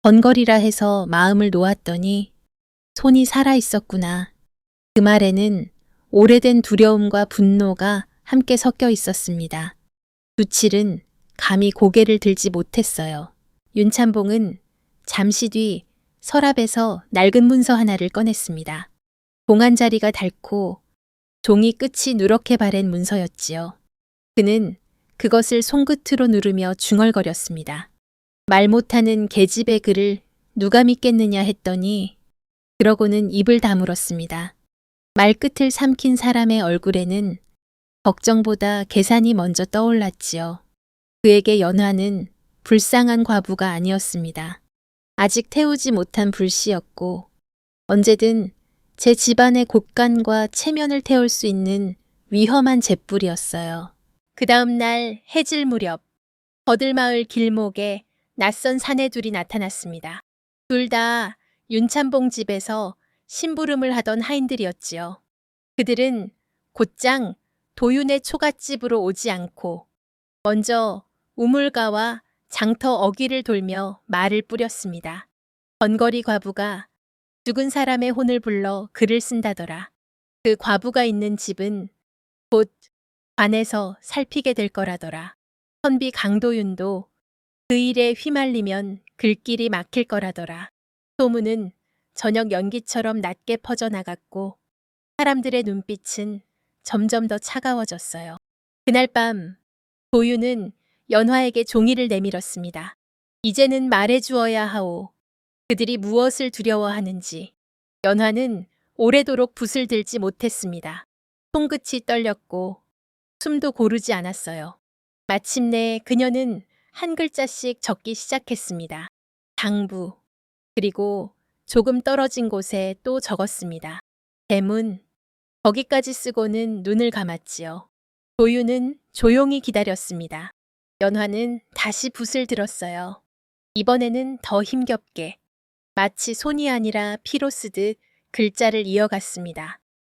번거리라 해서 마음을 놓았더니 손이 살아 있었구나. 그 말에는 오래된 두려움과 분노가 함께 섞여 있었습니다. 두칠은 감히 고개를 들지 못했어요. 윤참봉은 잠시 뒤 서랍에서 낡은 문서 하나를 꺼냈습니다. 봉안자리가 닳고 종이 끝이 누렇게 바랜 문서였지요. 그는 그것을 손끝으로 누르며 중얼거렸습니다. 말 못하는 계집의 글을 누가 믿겠느냐 했더니 그러고는 입을 다물었습니다. 말끝을 삼킨 사람의 얼굴에는 걱정보다 계산이 먼저 떠올랐지요. 그에게 연화는 불쌍한 과부가 아니었습니다. 아직 태우지 못한 불씨였고 언제든 제 집안의 곳간과 체면을 태울 수 있는 위험한 잿불이었어요. 그 다음 날 해질 무렵 버들마을 길목에 낯선 사내 둘이 나타났습니다. 둘 다 윤참봉 집에서 심부름을 하던 하인들이었지요. 그들은 곧장 도윤의 초갓집으로 오지 않고 먼저 우물가와 장터 어귀를 돌며 말을 뿌렸습니다. 번거리 과부가 죽은 사람의 혼을 불러 글을 쓴다더라. 그 과부가 있는 집은 곧 관에서 살피게 될 거라더라. 선비 강도윤도 그 일에 휘말리면 글길이 막힐 거라더라. 소문은 저녁 연기처럼 낮게 퍼져나갔고 사람들의 눈빛은 점점 더 차가워졌어요. 그날 밤 도윤은 연화에게 종이를 내밀었습니다. 이제는 말해주어야 하오. 그들이 무엇을 두려워하는지 연화는 오래도록 붓을 들지 못했습니다. 손끝이 떨렸고 숨도 고르지 않았어요. 마침내 그녀는 한 글자씩 적기 시작했습니다. 당부, 그리고 조금 떨어진 곳에 또 적었습니다. 대문, 거기까지 쓰고는 눈을 감았지요. 도유는 조용히 기다렸습니다. 연화는 다시 붓을 들었어요. 이번에는 더 힘겹게, 마치 손이 아니라 피로 쓰듯 글자를 이어갔습니다.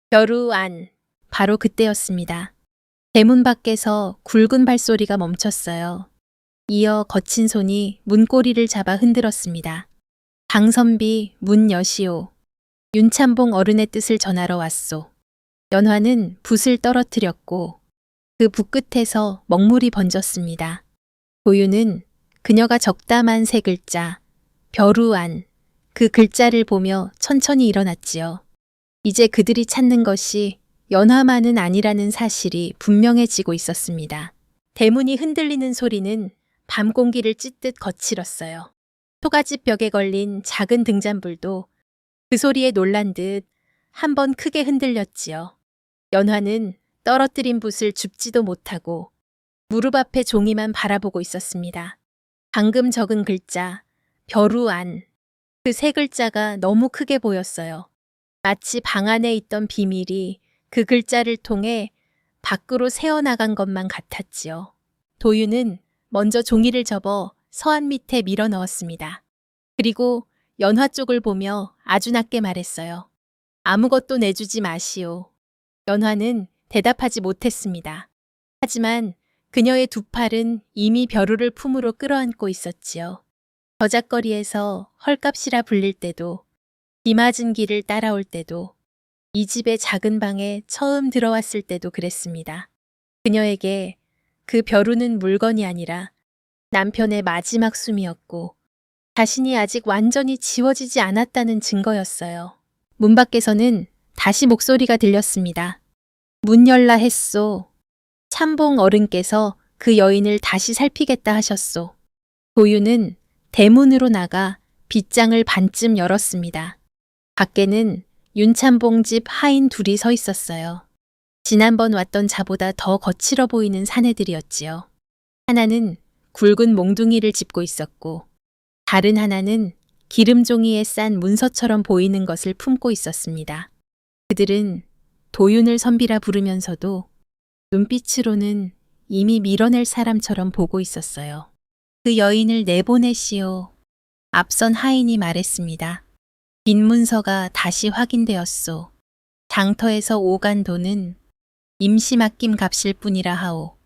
벼루 안, 바로 그때였습니다. 대문 밖에서 굵은 발소리가 멈췄어요. 이어 거친 손이 문고리를 잡아 흔들었습니다. 강선비 문 여시오. 윤참봉 어른의 뜻을 전하러 왔소. 연화는 붓을 떨어뜨렸고 그 붓 끝에서 먹물이 번졌습니다. 도유는 그녀가 적담한 세 글자, 벼루안, 그 글자를 보며 천천히 일어났지요. 이제 그들이 찾는 것이 연화만은 아니라는 사실이 분명해지고 있었습니다. 대문이 흔들리는 소리는 밤 공기를 찢듯 거칠었어요. 소가집 벽에 걸린 작은 등잔불도 그 소리에 놀란 듯 한 번 크게 흔들렸지요. 연화는 떨어뜨린 붓을 줍지도 못하고 무릎 앞에 종이만 바라보고 있었습니다. 방금 적은 글자, 벼루안, 그 세 글자가 너무 크게 보였어요. 마치 방 안에 있던 비밀이 그 글자를 통해 밖으로 새어나간 것만 같았지요. 도유는 먼저 종이를 접어 서한 밑에 밀어 넣었습니다. 그리고 연화 쪽을 보며 아주 낮게 말했어요. 아무것도 내주지 마시오. 연화는 대답하지 못했습니다. 하지만 그녀의 두 팔은 이미 벼루를 품으로 끌어안고 있었지요. 저작거리에서 헐값이라 불릴 때도, 비 맞은 길을 따라올 때도, 이 집의 작은 방에 처음 들어왔을 때도 그랬습니다. 그녀에게 그 벼루는 물건이 아니라 남편의 마지막 숨이었고 자신이 아직 완전히 지워지지 않았다는 증거였어요. 문 밖에서는 다시 목소리가 들렸습니다. 문 열라 했소. 참봉 어른께서 그 여인을 다시 살피겠다 하셨소. 도유는 대문으로 나가 빗장을 반쯤 열었습니다. 밖에는 윤참봉 집 하인 둘이 서 있었어요. 지난번 왔던 자보다 더 거칠어 보이는 사내들이었지요. 하나는 굵은 몽둥이를 짚고 있었고 다른 하나는 기름종이에 싼 문서처럼 보이는 것을 품고 있었습니다. 그들은 도윤을 선비라 부르면서도 눈빛으로는 이미 밀어낼 사람처럼 보고 있었어요. 그 여인을 내보내시오. 앞선 하인이 말했습니다. 빈 문서가 다시 확인되었소. 장터에서 오간 돈은 임시 맡김 값일 뿐이라 하오.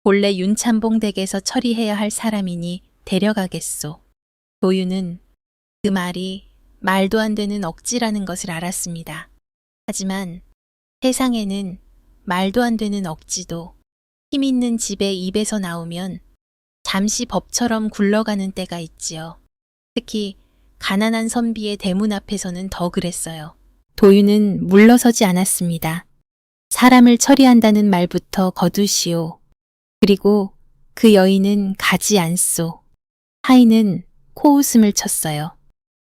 본래 윤참봉 댁에서 처리해야 할 사람이니 데려가겠소. 도유는 그 말이 말도 안 되는 억지라는 것을 알았습니다. 하지만 세상에는 말도 안 되는 억지도 힘 있는 집의 입에서 나오면 잠시 법처럼 굴러가는 때가 있지요. 특히 가난한 선비의 대문 앞에서는 더 그랬어요. 도유는 물러서지 않았습니다. 사람을 처리한다는 말부터 거두시오. 그리고 그 여인은 가지 않소. 하인은 코웃음을 쳤어요.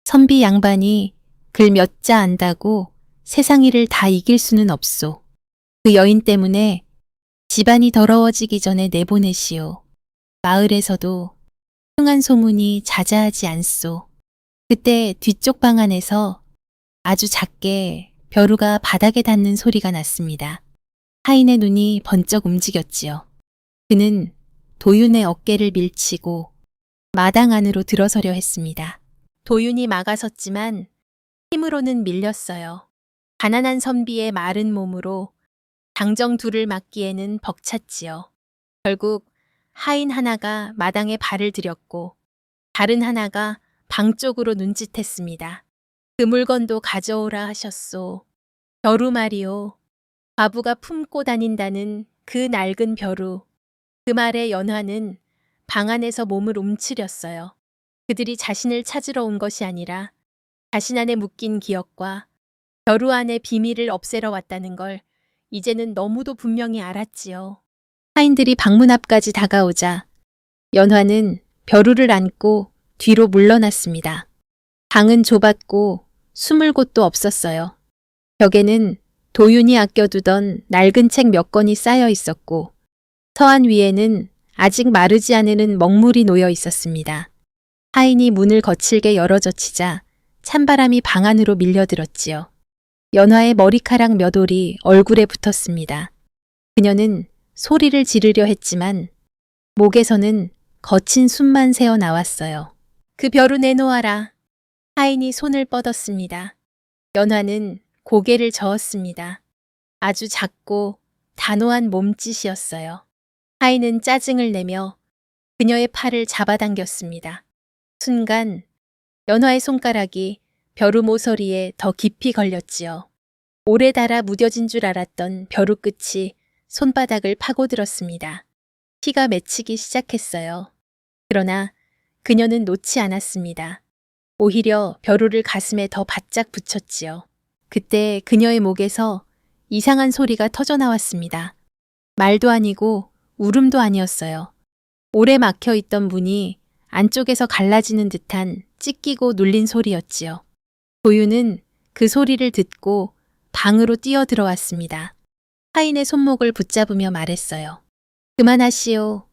선비 양반이 글 몇 자 안다고 세상 일을 다 이길 수는 없소. 그 여인 때문에 집안이 더러워지기 전에 내보내시오. 마을에서도 흉한 소문이 자자하지 않소. 그때 뒤쪽 방 안에서 아주 작게 벼루가 바닥에 닿는 소리가 났습니다. 하인의 눈이 번쩍 움직였지요. 그는 도윤의 어깨를 밀치고 마당 안으로 들어서려 했습니다. 도윤이 막아섰지만 힘으로는 밀렸어요. 가난한 선비의 마른 몸으로 당정 둘을 막기에는 벅찼지요. 결국 하인 하나가 마당에 발을 들였고 다른 하나가 방 쪽으로 눈짓했습니다. 그 물건도 가져오라 하셨소. 벼루 말이오. 과부가 품고 다닌다는 그 낡은 벼루. 그 말에 연화는 방 안에서 몸을 움츠렸어요. 그들이 자신을 찾으러 온 것이 아니라 자신 안에 묶인 기억과 벼루 안의 비밀을 없애러 왔다는 걸 이제는 너무도 분명히 알았지요. 하인들이 방문 앞까지 다가오자 연화는 벼루를 안고 뒤로 물러났습니다. 방은 좁았고 숨을 곳도 없었어요. 벽에는 도윤이 아껴두던 낡은 책 몇 권이 쌓여 있었고 서한 위에는 아직 마르지 않은 먹물이 놓여 있었습니다. 하인이 문을 거칠게 열어젖히자 찬바람이 방 안으로 밀려들었지요. 연화의 머리카락 몇 올이 얼굴에 붙었습니다. 그녀는 소리를 지르려 했지만 목에서는 거친 숨만 새어 나왔어요. 그 벼루 내놓아라. 하인이 손을 뻗었습니다. 연화는 고개를 저었습니다. 아주 작고 단호한 몸짓이었어요. 하인은 짜증을 내며 그녀의 팔을 잡아당겼습니다. 순간 연화의 손가락이 벼루 모서리에 더 깊이 걸렸지요. 오래 닳아 무뎌진 줄 알았던 벼루 끝이 손바닥을 파고들었습니다. 피가 맺히기 시작했어요. 그러나 그녀는 놓지 않았습니다. 오히려 벼루를 가슴에 더 바짝 붙였지요. 그때 그녀의 목에서 이상한 소리가 터져 나왔습니다. 말도 아니고 울음도 아니었어요. 오래 막혀 있던 문이 안쪽에서 갈라지는 듯한 찢기고 눌린 소리였지요. 도윤은 그 소리를 듣고 방으로 뛰어 들어왔습니다. 하인의 손목을 붙잡으며 말했어요. 그만하시오.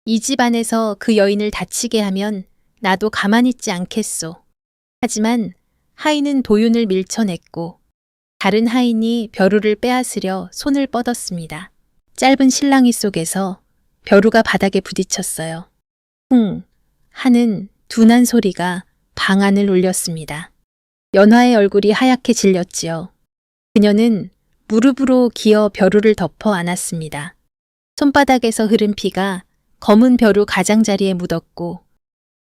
이 집 안에서 그 여인을 다치게 하면 나도 가만히 있지 않겠소. 하지만 하인은 도윤을 밀쳐냈고 다른 하인이 벼루를 빼앗으려 손을 뻗었습니다. 짧은 실랑이 속에서 벼루가 바닥에 부딪혔어요. 쿵 하는 둔한 소리가 방 안을 울렸습니다. 연화의 얼굴이 하얗게 질렸지요. 그녀는 무릎으로 기어 벼루를 덮어 안았습니다. 손바닥에서 흐른 피가 검은 벼루 가장자리에 묻었고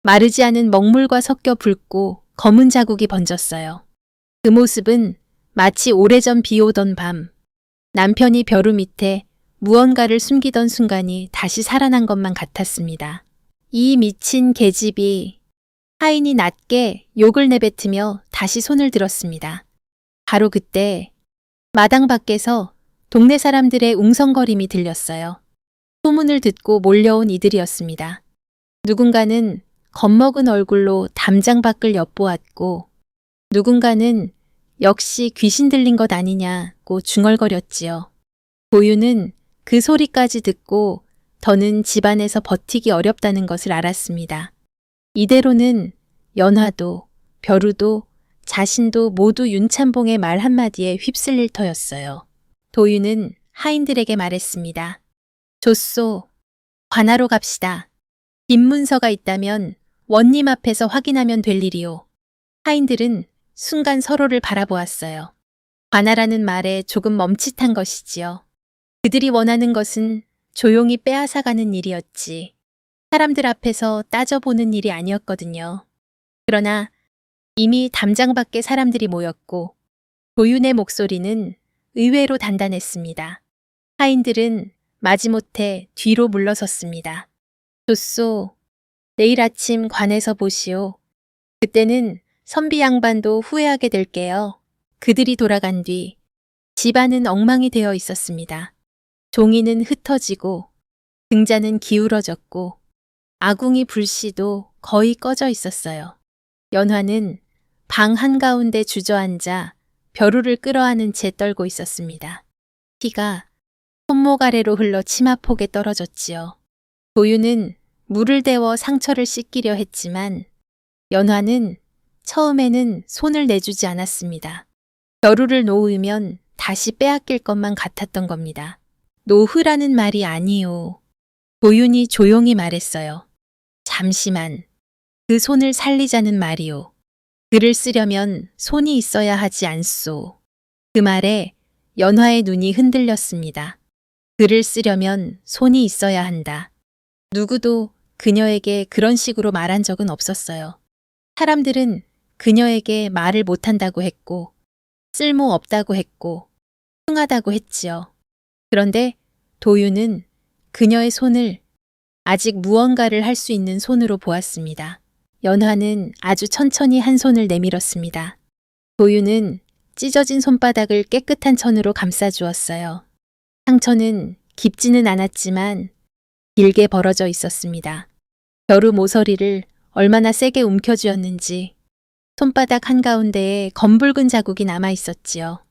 마르지 않은 먹물과 섞여 붉고 검은 자국이 번졌어요. 그 모습은 마치 오래전 비 오던 밤 남편이 벼루 밑에 무언가를 숨기던 순간이 다시 살아난 것만 같았습니다. 이 미친 계집이 하인이 낮게 욕을 내뱉으며 다시 손을 들었습니다. 바로 그때 마당 밖에서 동네 사람들의 웅성거림이 들렸어요. 소문을 듣고 몰려온 이들이었습니다. 누군가는 겁먹은 얼굴로 담장 밖을 엿보았고 누군가는 역시 귀신 들린 것 아니냐고 중얼거렸지요. 도윤은 그 소리까지 듣고 더는 집안에서 버티기 어렵다는 것을 알았습니다. 이대로는 연화도 벼루도 자신도 모두 윤찬봉의 말 한마디에 휩쓸릴 터였어요. 도윤은 하인들에게 말했습니다. 좋소. 관하로 갑시다. 빈 문서가 있다면 원님 앞에서 확인하면 될 일이오. 하인들은 순간 서로를 바라보았어요. 관하라는 말에 조금 멈칫한 것이지요. 그들이 원하는 것은 조용히 빼앗아가는 일이었지. 사람들 앞에서 따져보는 일이 아니었거든요. 그러나 이미 담장 밖에 사람들이 모였고 도윤의 목소리는 의외로 단단했습니다. 하인들은 마지못해 뒤로 물러섰습니다. 좋소. 내일 아침 관에서 보시오. 그때는 선비 양반도 후회하게 될게요. 그들이 돌아간 뒤 집안은 엉망이 되어 있었습니다. 종이는 흩어지고 등자는 기울어졌고 아궁이 불씨도 거의 꺼져 있었어요. 연화는 방 한가운데 주저앉아 벼루를 끌어안은 채 떨고 있었습니다. 피가 손목 아래로 흘러 치마폭에 떨어졌지요. 도윤은 물을 데워 상처를 씻기려 했지만 연화는 처음에는 손을 내주지 않았습니다. 벼루를 놓으면 다시 빼앗길 것만 같았던 겁니다. 노흐라는 말이 아니요. 도윤이 조용히 말했어요. 잠시만. 그 손을 살리자는 말이오. 글을 쓰려면 손이 있어야 하지 않소. 그 말에 연화의 눈이 흔들렸습니다. 글을 쓰려면 손이 있어야 한다. 누구도 그녀에게 그런 식으로 말한 적은 없었어요. 사람들은 그녀에게 말을 못한다고 했고 쓸모 없다고 했고 흉하다고 했지요. 그런데 도윤은 그녀의 손을 아직 무언가를 할 수 있는 손으로 보았습니다. 연화는 아주 천천히 한 손을 내밀었습니다. 도윤은 찢어진 손바닥을 깨끗한 천으로 감싸주었어요. 상처는 깊지는 않았지만 길게 벌어져 있었습니다. 벼루 모서리를 얼마나 세게 움켜쥐었는지 손바닥 한가운데에 검붉은 자국이 남아 있었지요.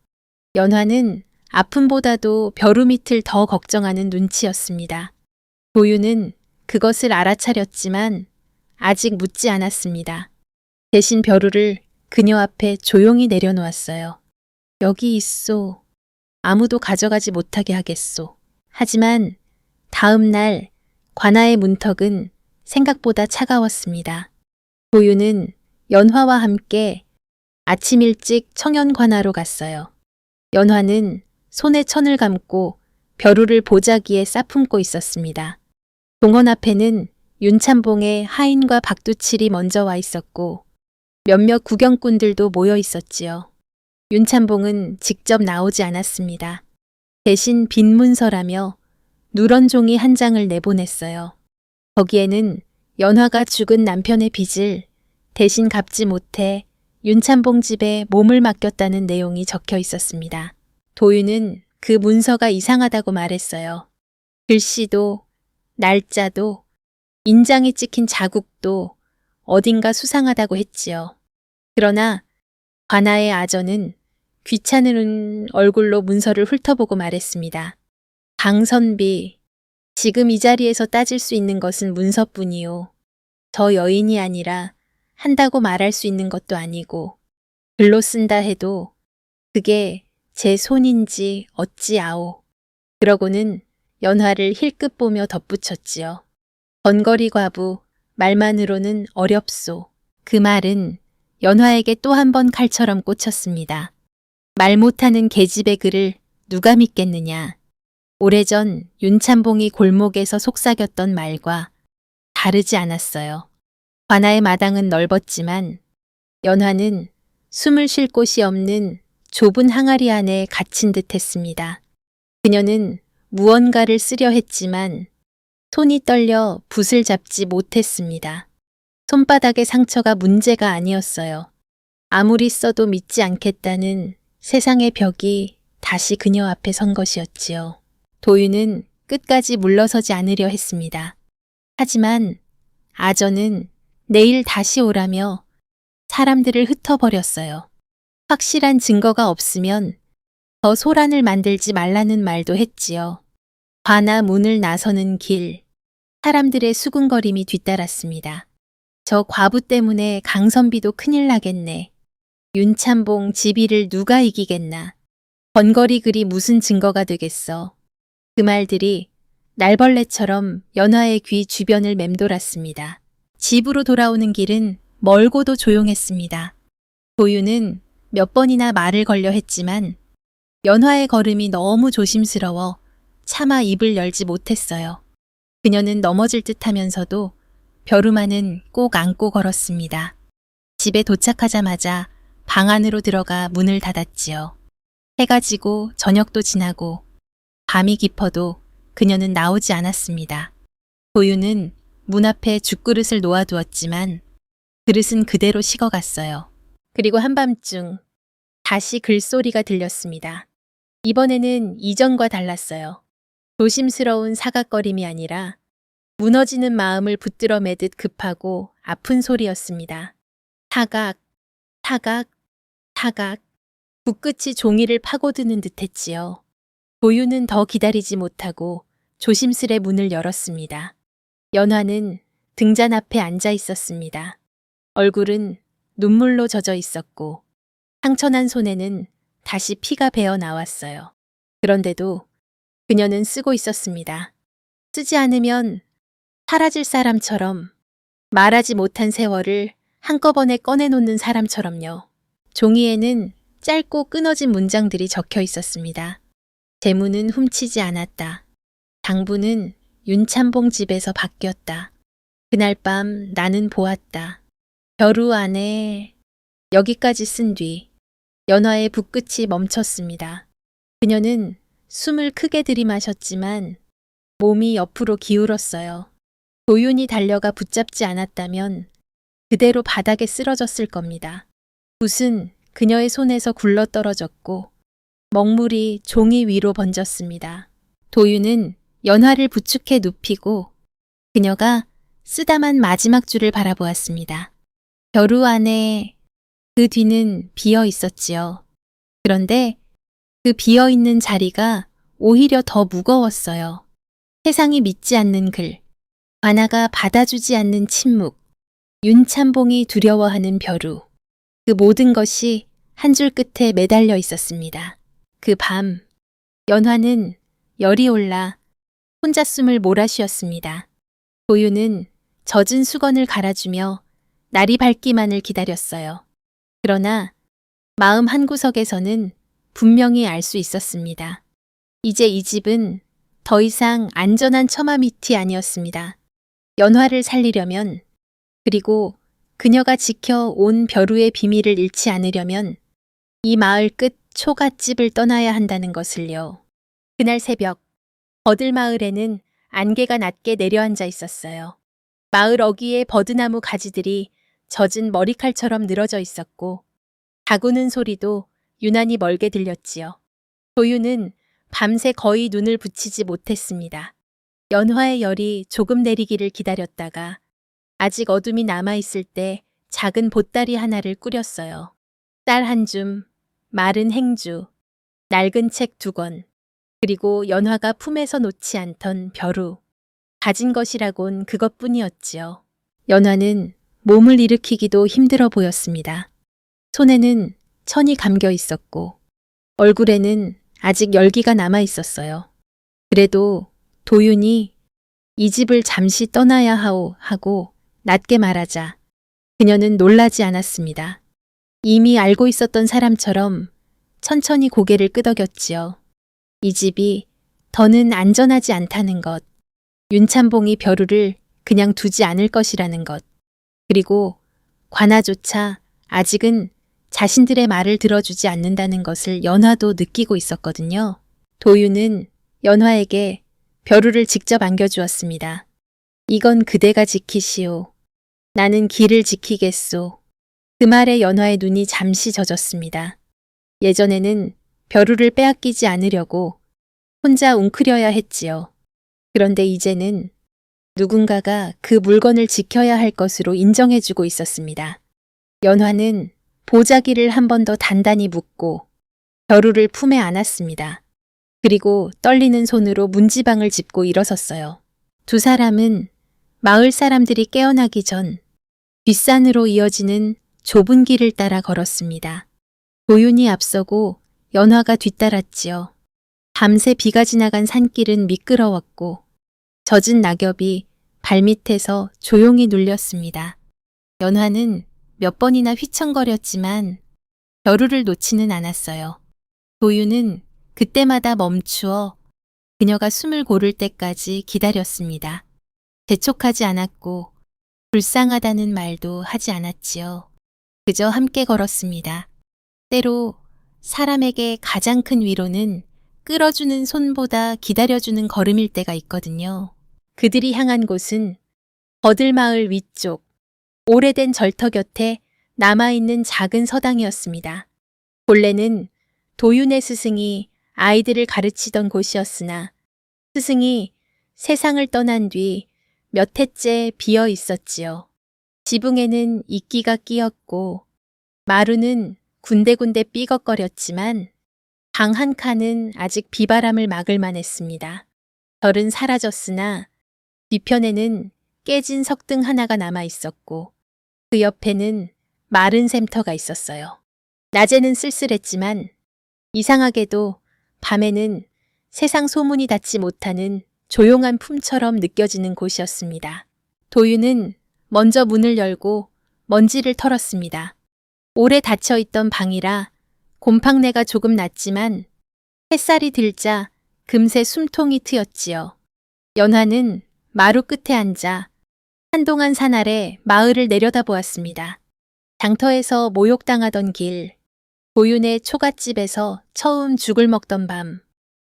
연화는 아픔보다도 벼루 밑을 더 걱정하는 눈치였습니다. 도유는 그것을 알아차렸지만 아직 묻지 않았습니다. 대신 벼루를 그녀 앞에 조용히 내려놓았어요. 여기 있소. 아무도 가져가지 못하게 하겠소. 하지만 다음 날 관아의 문턱은 생각보다 차가웠습니다. 도유는 연화와 함께 아침 일찍 청연관아로 갔어요. 연화는 손에 천을 감고 벼루를 보자기에 싸품고 있었습니다. 동원 앞에는 윤참봉의 하인과 박두칠이 먼저 와 있었고 몇몇 구경꾼들도 모여 있었지요. 윤참봉은 직접 나오지 않았습니다. 대신 빈 문서라며 누런 종이 한 장을 내보냈어요. 거기에는 연화가 죽은 남편의 빚을 대신 갚지 못해 윤참봉 집에 몸을 맡겼다는 내용이 적혀 있었습니다. 도유는 그 문서가 이상하다고 말했어요. 글씨도, 날짜도, 인장이 찍힌 자국도 어딘가 수상하다고 했지요. 그러나 관아의 아전은 귀찮은 얼굴로 문서를 훑어보고 말했습니다. 강선비, 지금 이 자리에서 따질 수 있는 것은 문서뿐이요. 저 여인이 아니라 한다고 말할 수 있는 것도 아니고 글로 쓴다 해도 그게 제 손인지 어찌아오. 그러고는 연화를 힐끗 보며 덧붙였지요. 번거리 과부, 말만으로는 어렵소. 그 말은 연화에게 또 한 번 칼처럼 꽂혔습니다. 말 못하는 계집의 글을 누가 믿겠느냐. 오래전 윤참봉이 골목에서 속삭였던 말과 다르지 않았어요. 관아의 마당은 넓었지만 연화는 숨을 쉴 곳이 없는 좁은 항아리 안에 갇힌 듯 했습니다. 그녀는 무언가를 쓰려 했지만 손이 떨려 붓을 잡지 못했습니다. 손바닥의 상처가 문제가 아니었어요. 아무리 써도 믿지 않겠다는 세상의 벽이 다시 그녀 앞에 선 것이었지요. 도유는 끝까지 물러서지 않으려 했습니다. 하지만 아전은 내일 다시 오라며 사람들을 흩어버렸어요. 확실한 증거가 없으면 더 소란을 만들지 말라는 말도 했지요. 관아 문을 나서는 길, 사람들의 수군거림이 뒤따랐습니다. 저 과부 때문에 강선비도 큰일 나겠네. 윤참봉 지비를 누가 이기겠나. 번거리 글이 무슨 증거가 되겠어. 그 말들이 날벌레처럼 연화의 귀 주변을 맴돌았습니다. 집으로 돌아오는 길은 멀고도 조용했습니다. 도유는 몇 번이나 말을 걸려 했지만 연화의 걸음이 너무 조심스러워 차마 입을 열지 못했어요. 그녀는 넘어질 듯 하면서도 벼루만은 꼭 안고 걸었습니다. 집에 도착하자마자 방 안으로 들어가 문을 닫았지요. 해가 지고 저녁도 지나고 밤이 깊어도 그녀는 나오지 않았습니다. 도유는 문 앞에 죽그릇을 놓아두었지만 그릇은 그대로 식어갔어요. 그리고 한밤중 다시 글소리가 들렸습니다. 이번에는 이전과 달랐어요. 조심스러운 사각거림이 아니라 무너지는 마음을 붙들어 매듯 급하고 아픈 소리였습니다. 타각, 타각, 타각. 붓끝이 종이를 파고드는 듯 했지요. 도유는 더 기다리지 못하고 조심스레 문을 열었습니다. 연화는 등잔 앞에 앉아 있었습니다. 얼굴은 눈물로 젖어 있었고 상처난 손에는 다시 피가 배어 나왔어요. 그런데도 그녀는 쓰고 있었습니다. 쓰지 않으면 사라질 사람처럼, 말하지 못한 세월을 한꺼번에 꺼내놓는 사람처럼요. 종이에는 짧고 끊어진 문장들이 적혀 있었습니다. 재물은 훔치지 않았다. 당부는 윤참봉 집에서 바뀌었다. 그날 밤 나는 보았다. 벼루 안에 여기까지 쓴 뒤 연화의 붓끝이 멈췄습니다. 그녀는 숨을 크게 들이마셨지만 몸이 옆으로 기울었어요. 도윤이 달려가 붙잡지 않았다면 그대로 바닥에 쓰러졌을 겁니다. 붓은 그녀의 손에서 굴러떨어졌고 먹물이 종이 위로 번졌습니다. 도윤은 연화를 부축해 눕히고 그녀가 쓰다만 마지막 줄을 바라보았습니다. 벼루 안에 그 뒤는 비어 있었지요. 그런데 그 비어 있는 자리가 오히려 더 무거웠어요. 세상이 믿지 않는 글, 관아가 받아주지 않는 침묵, 윤참봉이 두려워하는 벼루. 그 모든 것이 한 줄 끝에 매달려 있었습니다. 그 밤, 연화는 열이 올라 혼자 숨을 몰아쉬었습니다. 도유는 젖은 수건을 갈아주며 날이 밝기만을 기다렸어요. 그러나 마음 한구석에서는 분명히 알 수 있었습니다. 이제 이 집은 더 이상 안전한 처마 밑이 아니었습니다. 연화를 살리려면, 그리고 그녀가 지켜온 벼루의 비밀을 잃지 않으려면 이 마을 끝 초가집을 떠나야 한다는 것을요. 그날 새벽, 버들마을에는 안개가 낮게 내려앉아 있었어요. 마을 어귀의 버드나무 가지들이 젖은 머리칼처럼 늘어져 있었고 다구는 소리도 유난히 멀게 들렸지요. 도유는 밤새 거의 눈을 붙이지 못했습니다. 연화의 열이 조금 내리기를 기다렸다가 아직 어둠이 남아있을 때 작은 보따리 하나를 꾸렸어요. 쌀 한 줌, 마른 행주, 낡은 책 2권, 그리고 연화가 품에서 놓지 않던 벼루. 가진 것이라곤 그것뿐이었지요. 연화는 몸을 일으키기도 힘들어 보였습니다. 손에는 천이 감겨 있었고 얼굴에는 아직 열기가 남아 있었어요. 그래도 도윤이 이 집을 잠시 떠나야 하오 하고 낮게 말하자 그녀는 놀라지 않았습니다. 이미 알고 있었던 사람처럼 천천히 고개를 끄덕였지요. 이 집이 더는 안전하지 않다는 것, 윤참봉이 벼루를 그냥 두지 않을 것이라는 것, 그리고 관아조차 아직은 자신들의 말을 들어주지 않는다는 것을 연화도 느끼고 있었거든요. 도유는 연화에게 벼루를 직접 안겨주었습니다. 이건 그대가 지키시오. 나는 길을 지키겠소. 그 말에 연화의 눈이 잠시 젖었습니다. 예전에는 벼루를 빼앗기지 않으려고 혼자 웅크려야 했지요. 그런데 이제는 누군가가 그 물건을 지켜야 할 것으로 인정해주고 있었습니다. 연화는 보자기를 한 번 더 단단히 묶고 벼루를 품에 안았습니다. 그리고 떨리는 손으로 문지방을 짚고 일어섰어요. 두 사람은 마을 사람들이 깨어나기 전 뒷산으로 이어지는 좁은 길을 따라 걸었습니다. 도윤이 앞서고 연화가 뒤따랐지요. 밤새 비가 지나간 산길은 미끄러웠고 젖은 낙엽이 발밑에서 조용히 눌렸습니다. 연화는 몇 번이나 휘청거렸지만 벼루를 놓지는 않았어요. 도윤은 그때마다 멈추어 그녀가 숨을 고를 때까지 기다렸습니다. 재촉하지 않았고 불쌍하다는 말도 하지 않았지요. 그저 함께 걸었습니다. 때로 사람에게 가장 큰 위로는 끌어주는 손보다 기다려주는 걸음일 때가 있거든요. 그들이 향한 곳은 버들마을 위쪽, 오래된 절터 곁에 남아있는 작은 서당이었습니다. 본래는 도윤의 스승이 아이들을 가르치던 곳이었으나 스승이 세상을 떠난 뒤 몇 해째 비어 있었지요. 지붕에는 이끼가 끼었고 마루는 군데군데 삐걱거렸지만 방 한 칸은 아직 비바람을 막을 만했습니다. 별은 사라졌으나 뒤편에는 깨진 석등 하나가 남아 있었고 그 옆에는 마른 샘터가 있었어요. 낮에는 쓸쓸했지만 이상하게도 밤에는 세상 소문이 닿지 못하는 조용한 품처럼 느껴지는 곳이었습니다. 도윤은 먼저 문을 열고 먼지를 털었습니다. 오래 닫혀있던 방이라 곰팡내가 조금 났지만 햇살이 들자 금세 숨통이 트였지요. 연화는 마루 끝에 앉아 한동안 산 아래 마을을 내려다보았습니다. 장터에서 모욕당하던 길, 도윤의 초갓집에서 처음 죽을 먹던 밤,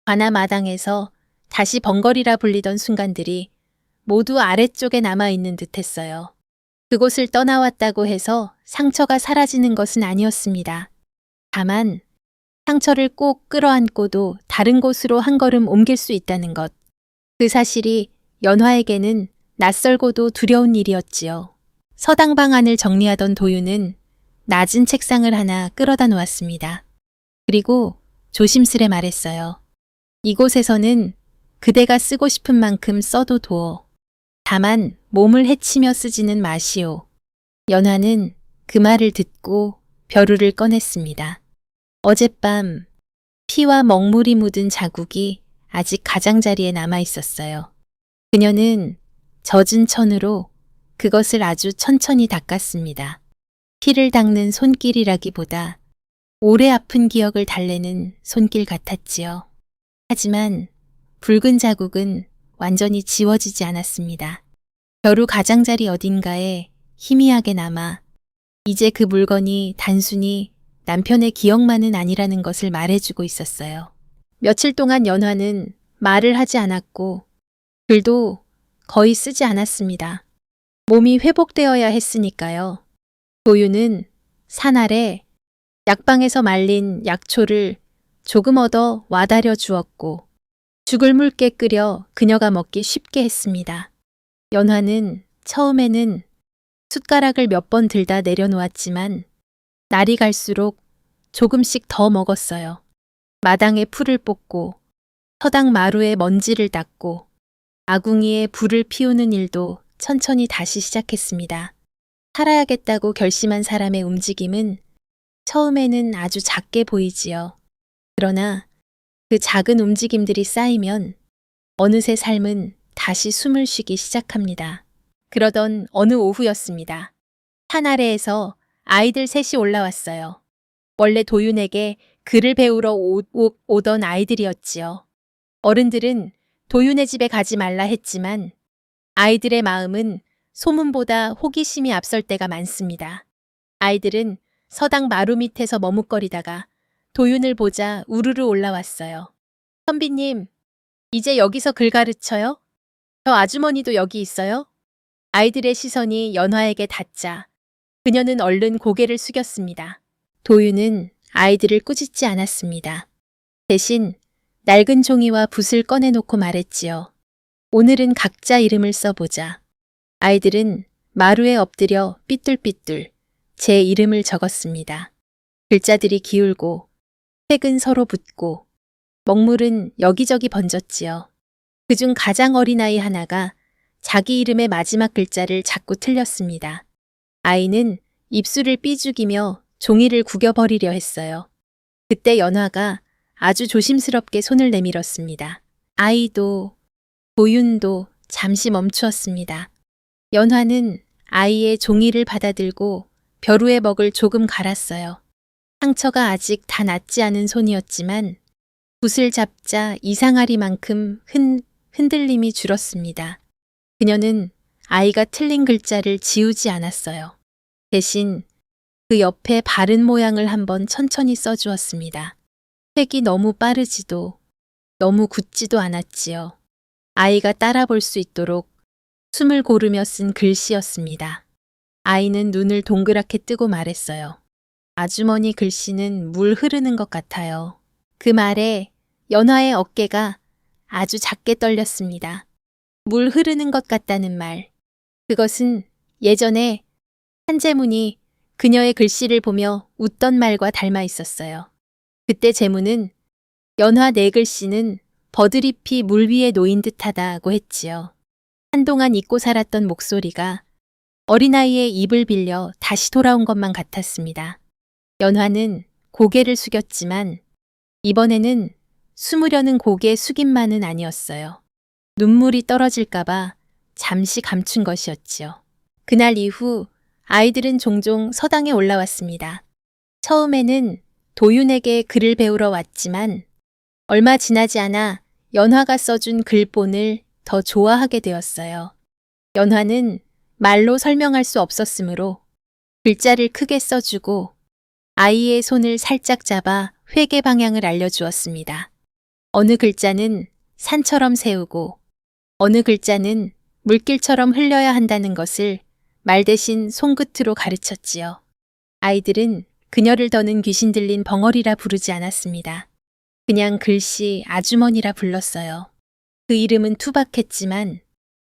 관아 마당에서 다시 벙거리라 불리던 순간들이 모두 아래쪽에 남아있는 듯했어요. 그곳을 떠나왔다고 해서 상처가 사라지는 것은 아니었습니다. 다만 상처를 꼭 끌어안고도 다른 곳으로 한 걸음 옮길 수 있다는 것. 그 사실이 연화에게는 낯설고도 두려운 일이었지요. 서당 방안을 정리하던 도윤은 낮은 책상을 하나 끌어다 놓았습니다. 그리고 조심스레 말했어요. 이곳에서는 그대가 쓰고 싶은 만큼 써도 도어. 다만 몸을 해치며 쓰지는 마시오. 연화는 그 말을 듣고 벼루를 꺼냈습니다. 어젯밤 피와 먹물이 묻은 자국이 아직 가장자리에 남아 있었어요. 그녀는 젖은 천으로 그것을 아주 천천히 닦았습니다. 피를 닦는 손길이라기보다 오래 아픈 기억을 달래는 손길 같았지요. 하지만 붉은 자국은 완전히 지워지지 않았습니다. 벼루 가장자리 어딘가에 희미하게 남아 이제 그 물건이 단순히 남편의 기억만은 아니라는 것을 말해주고 있었어요. 며칠 동안 연화는 말을 하지 않았고 글도 거의 쓰지 않았습니다. 몸이 회복되어야 했으니까요. 도유는 산 아래 약방에서 말린 약초를 조금 얻어 와다려 주었고 죽을 묽게 끓여 그녀가 먹기 쉽게 했습니다. 연화는 처음에는 숟가락을 몇 번 들다 내려놓았지만 날이 갈수록 조금씩 더 먹었어요. 마당에 풀을 뽑고 서당 마루에 먼지를 닦고 아궁이에 불을 피우는 일도 천천히 다시 시작했습니다. 살아야겠다고 결심한 사람의 움직임은 처음에는 아주 작게 보이지요. 그러나 그 작은 움직임들이 쌓이면 어느새 삶은 다시 숨을 쉬기 시작합니다. 그러던 어느 오후였습니다. 산 아래에서 아이들 셋이 올라왔어요. 원래 도윤에게 글을 배우러 오던 아이들이었지요. 어른들은 도윤의 집에 가지 말라 했지만 아이들의 마음은 소문보다 호기심이 앞설 때가 많습니다. 아이들은 서당 마루 밑에서 머뭇거리다가 도윤을 보자 우르르 올라왔어요. 선비님, 이제 여기서 글 가르쳐요? 저 아주머니도 여기 있어요? 아이들의 시선이 연화에게 닿자 그녀는 얼른 고개를 숙였습니다. 도윤은 아이들을 꾸짖지 않았습니다. 대신 낡은 종이와 붓을 꺼내놓고 말했지요. 오늘은 각자 이름을 써보자. 아이들은 마루에 엎드려 삐뚤삐뚤 제 이름을 적었습니다. 글자들이 기울고 색은 서로 붙고 먹물은 여기저기 번졌지요. 그중 가장 어린아이 하나가 자기 이름의 마지막 글자를 자꾸 틀렸습니다. 아이는 입술을 삐죽이며 종이를 구겨버리려 했어요. 그때 연화가 아주 조심스럽게 손을 내밀었습니다. 아이도 도윤도 잠시 멈추었습니다. 연화는 아이의 종이를 받아들고 벼루의 먹을 조금 갈았어요. 상처가 아직 다 낫지 않은 손이었지만 붓을 잡자 이상하리만큼 흔들림이 줄었습니다. 그녀는 아이가 틀린 글자를 지우지 않았어요. 대신 그 옆에 바른 모양을 한번 천천히 써주었습니다. 색이 너무 빠르지도 너무 굳지도 않았지요. 아이가 따라 볼 수 있도록 숨을 고르며 쓴 글씨였습니다. 아이는 눈을 동그랗게 뜨고 말했어요. 아주머니 글씨는 물 흐르는 것 같아요. 그 말에 연화의 어깨가 아주 작게 떨렸습니다. 물 흐르는 것 같다는 말. 그것은 예전에 한재문이 그녀의 글씨를 보며 웃던 말과 닮아 있었어요. 그때 재문은 연화 내 글씨는 버드잎이 물 위에 놓인 듯하다고 했지요. 한동안 잊고 살았던 목소리가 어린아이의 입을 빌려 다시 돌아온 것만 같았습니다. 연화는 고개를 숙였지만 이번에는 숨으려는 고개 숙임만은 아니었어요. 눈물이 떨어질까봐 잠시 감춘 것이었지요. 그날 이후 아이들은 종종 서당에 올라왔습니다. 처음에는 도윤에게 글을 배우러 왔지만 얼마 지나지 않아 연화가 써준 글본을 더 좋아하게 되었어요. 연화는 말로 설명할 수 없었으므로 글자를 크게 써주고 아이의 손을 살짝 잡아 회계 방향을 알려주었습니다. 어느 글자는 산처럼 세우고 어느 글자는 물길처럼 흘려야 한다는 것을 말 대신 손끝으로 가르쳤지요. 아이들은 그녀를 더는 귀신 들린 벙어리라 부르지 않았습니다. 그냥 글씨 아주머니라 불렀어요. 그 이름은 투박했지만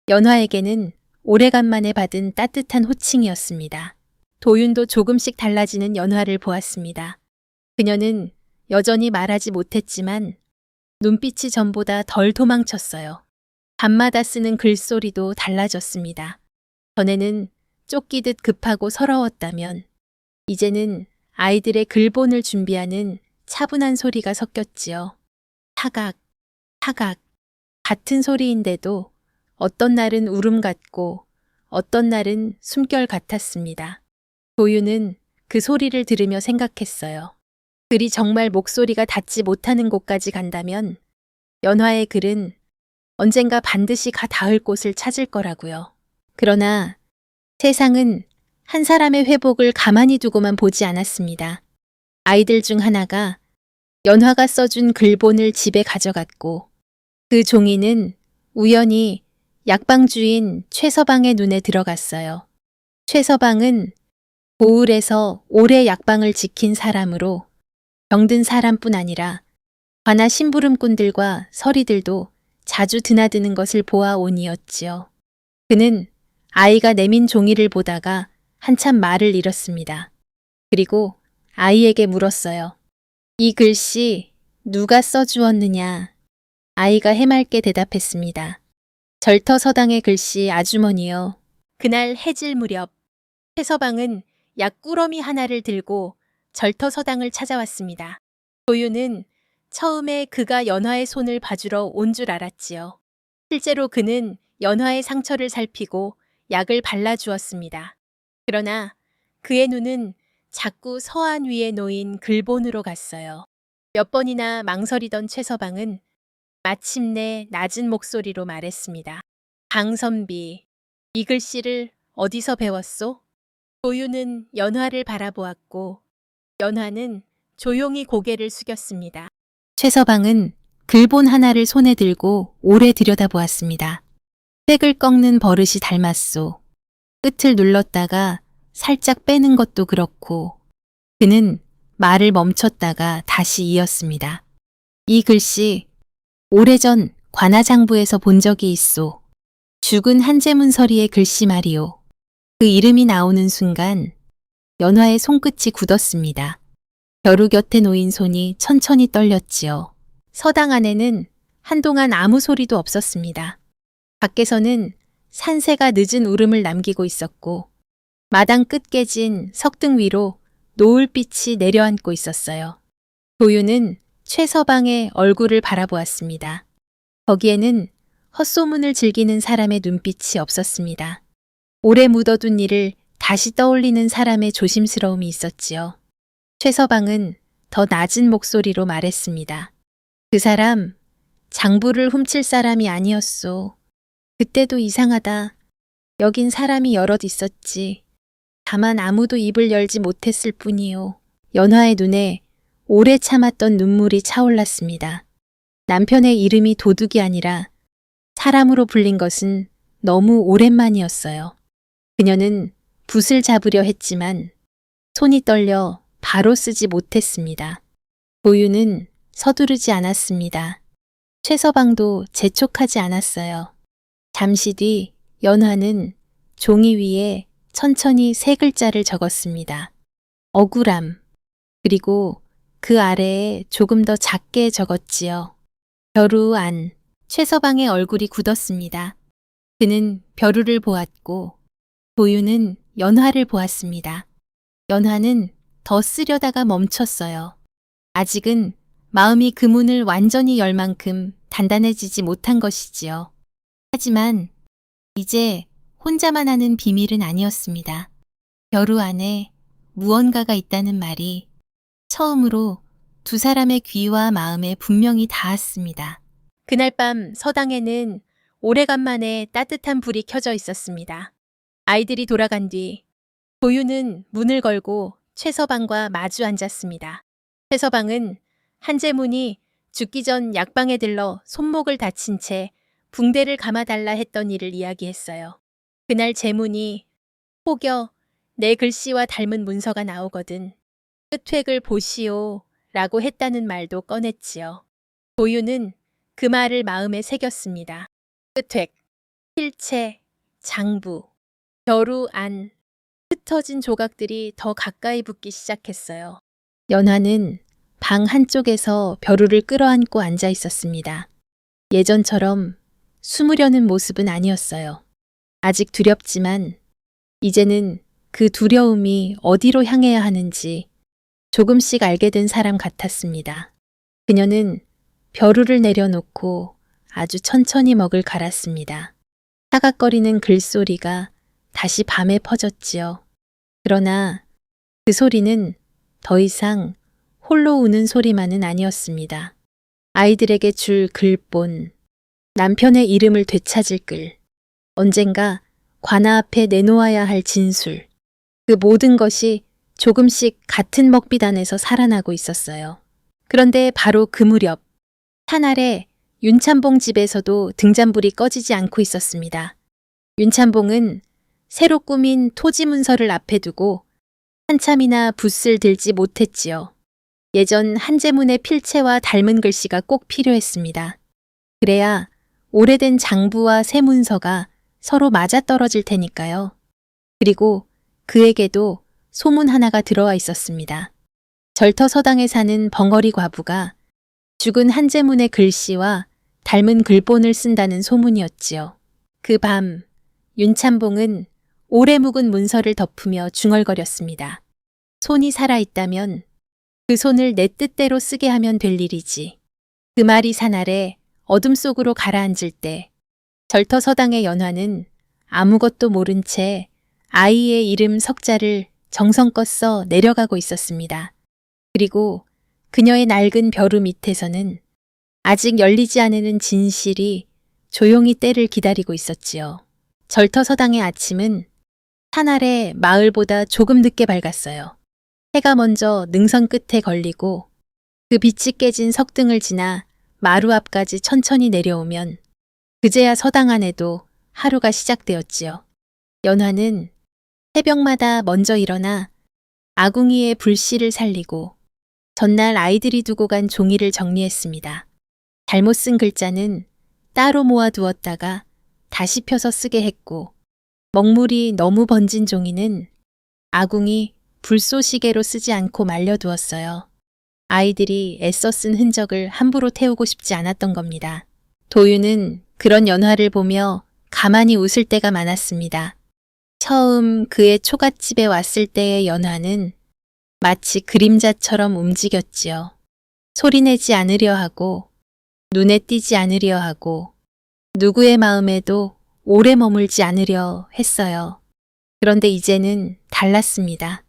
연화에게는 오래간만에 받은 따뜻한 호칭이었습니다. 도윤도 조금씩 달라지는 연화를 보았습니다. 그녀는 여전히 말하지 못했지만 눈빛이 전보다 덜 도망쳤어요. 밤마다 쓰는 글소리도 달라졌습니다. 전에는 쫓기듯 급하고 서러웠다면 이제는 아이들의 글본을 준비하는 차분한 소리가 섞였지요. 타각, 타각. 같은 소리인데도 어떤 날은 울음 같고 어떤 날은 숨결 같았습니다. 도윤은 그 소리를 들으며 생각했어요. 글이 정말 목소리가 닿지 못하는 곳까지 간다면 연화의 글은 언젠가 반드시 닿을 곳을 찾을 거라고요. 그러나 세상은 한 사람의 회복을 가만히 두고만 보지 않았습니다. 아이들 중 하나가 연화가 써준 글본을 집에 가져갔고 그 종이는 우연히 약방 주인 최서방의 눈에 들어갔어요. 최서방은 고을에서 오래 약방을 지킨 사람으로 병든 사람뿐 아니라 관아 심부름꾼들과 서리들도 자주 드나드는 것을 보아오니였지요. 그는 아이가 내민 종이를 보다가 한참 말을 잃었습니다. 그리고 아이에게 물었어요. 이 글씨 누가 써주었느냐? 아이가 해맑게 대답했습니다. 절터서당의 글씨 아주머니요. 그날 해질 무렵 최서방은 약꾸러미 하나를 들고 절터서당을 찾아왔습니다. 도윤은 처음에 그가 연화의 손을 봐주러 온 줄 알았지요. 실제로 그는 연화의 상처를 살피고 약을 발라주었습니다. 그러나 그의 눈은 자꾸 서안 위에 놓인 글본으로 갔어요. 몇 번이나 망설이던 최서방은 마침내 낮은 목소리로 말했습니다. 강선비, 이 글씨를 어디서 배웠소? 도윤은 연화를 바라보았고 연화는 조용히 고개를 숙였습니다. 최서방은 글본 하나를 손에 들고 오래 들여다보았습니다. 색을 꺾는 버릇이 닮았소. 끝을 눌렀다가 살짝 빼는 것도 그렇고 그는 말을 멈췄다가 다시 이었습니다. 이 글씨 오래전 관아장부에서 본 적이 있소. 죽은 한재문서리의 글씨 말이오. 그 이름이 나오는 순간 연화의 손끝이 굳었습니다. 벼루 곁에 놓인 손이 천천히 떨렸지요. 서당 안에는 한동안 아무 소리도 없었습니다. 밖에서는 산새가 늦은 울음을 남기고 있었고 마당 끝 깨진 석등 위로 노을빛이 내려앉고 있었어요. 도윤은 최서방의 얼굴을 바라보았습니다. 거기에는 헛소문을 즐기는 사람의 눈빛이 없었습니다. 오래 묻어둔 일을 다시 떠올리는 사람의 조심스러움이 있었지요. 최서방은 더 낮은 목소리로 말했습니다. 그 사람 장부를 훔칠 사람이 아니었소. 그때도 이상하다. 여긴 사람이 여럿 있었지. 다만 아무도 입을 열지 못했을 뿐이요. 연화의 눈에 오래 참았던 눈물이 차올랐습니다. 남편의 이름이 도둑이 아니라 사람으로 불린 것은 너무 오랜만이었어요. 그녀는 붓을 잡으려 했지만 손이 떨려 바로 쓰지 못했습니다. 도윤은 서두르지 않았습니다. 최서방도 재촉하지 않았어요. 잠시 뒤 연화는 종이 위에 천천히 세 글자를 적었습니다. 억울함. 그리고 그 아래에 조금 더 작게 적었지요. 벼루 안. 최서방의 얼굴이 굳었습니다. 그는 벼루를 보았고 도윤은 연화를 보았습니다. 연화는 더 쓰려다가 멈췄어요. 아직은 마음이 그 문을 완전히 열 만큼 단단해지지 못한 것이지요. 하지만 이제 혼자만 아는 비밀은 아니었습니다. 벼루 안에 무언가가 있다는 말이 처음으로 두 사람의 귀와 마음에 분명히 닿았습니다. 그날 밤 서당에는 오래간만에 따뜻한 불이 켜져 있었습니다. 아이들이 돌아간 뒤 도윤은 문을 걸고 최서방과 마주 앉았습니다. 최서방은 한재문이 죽기 전 약방에 들러 손목을 다친 채 붕대를 감아달라 했던 일을 이야기했어요. 그날 재문이 혹여 내 글씨와 닮은 문서가 나오거든 끝획을 보시오 라고 했다는 말도 꺼냈지요. 도윤은 그 말을 마음에 새겼습니다. 끝획, 필체, 장부, 벼루 안. 흩어진 조각들이 더 가까이 붙기 시작했어요. 연화는 방 한쪽에서 벼루를 끌어안고 앉아 있었습니다. 예전처럼 숨으려는 모습은 아니었어요. 아직 두렵지만 이제는 그 두려움이 어디로 향해야 하는지 조금씩 알게 된 사람 같았습니다. 그녀는 벼루를 내려놓고 아주 천천히 먹을 갈았습니다. 사각거리는 글소리가 다시 밤에 퍼졌지요. 그러나 그 소리는 더 이상 홀로 우는 소리만은 아니었습니다. 아이들에게 줄 글본, 남편의 이름을 되찾을 글, 언젠가 관아 앞에 내놓아야 할 진술, 그 모든 것이 조금씩 같은 먹빛 안에서 살아나고 있었어요. 그런데 바로 그 무렵, 산 아래 윤참봉 집에서도 등잔불이 꺼지지 않고 있었습니다. 윤참봉은 새로 꾸민 토지 문서를 앞에 두고 한참이나 붓을 들지 못했지요. 예전 한제문의 필체와 닮은 글씨가 꼭 필요했습니다. 그래야 오래된 장부와 새 문서가 서로 맞아떨어질 테니까요. 그리고 그에게도 소문 하나가 들어와 있었습니다. 절터서당에 사는 벙어리 과부가 죽은 한제문의 글씨와 닮은 글본을 쓴다는 소문이었지요. 그 밤 윤참봉은 오래 묵은 문서를 덮으며 중얼거렸습니다. 손이 살아있다면 그 손을 내 뜻대로 쓰게 하면 될 일이지. 그 말이 산 아래 어둠 속으로 가라앉을 때 절터서당의 연화는 아무것도 모른 채 아이의 이름 석자를 정성껏 써 내려가고 있었습니다. 그리고 그녀의 낡은 벼루 밑에서는 아직 열리지 않은 진실이 조용히 때를 기다리고 있었지요. 절터서당의 아침은 산 아래 마을보다 조금 늦게 밝았어요. 해가 먼저 능선 끝에 걸리고 그 빛이 깨진 석등을 지나 마루 앞까지 천천히 내려오면 그제야 서당 안에도 하루가 시작되었지요. 연화는 새벽마다 먼저 일어나 아궁이에 불씨를 살리고 전날 아이들이 두고 간 종이를 정리했습니다. 잘못 쓴 글자는 따로 모아두었다가 다시 펴서 쓰게 했고 먹물이 너무 번진 종이는 아궁이 불쏘시개로 쓰지 않고 말려두었어요. 아이들이 애써 쓴 흔적을 함부로 태우고 싶지 않았던 겁니다. 도유는 그런 연화를 보며 가만히 웃을 때가 많았습니다. 처음 그의 초갓집에 왔을 때의 연화는 마치 그림자처럼 움직였지요. 소리내지 않으려 하고 눈에 띄지 않으려 하고 누구의 마음에도 오래 머물지 않으려 했어요. 그런데 이제는 달랐습니다.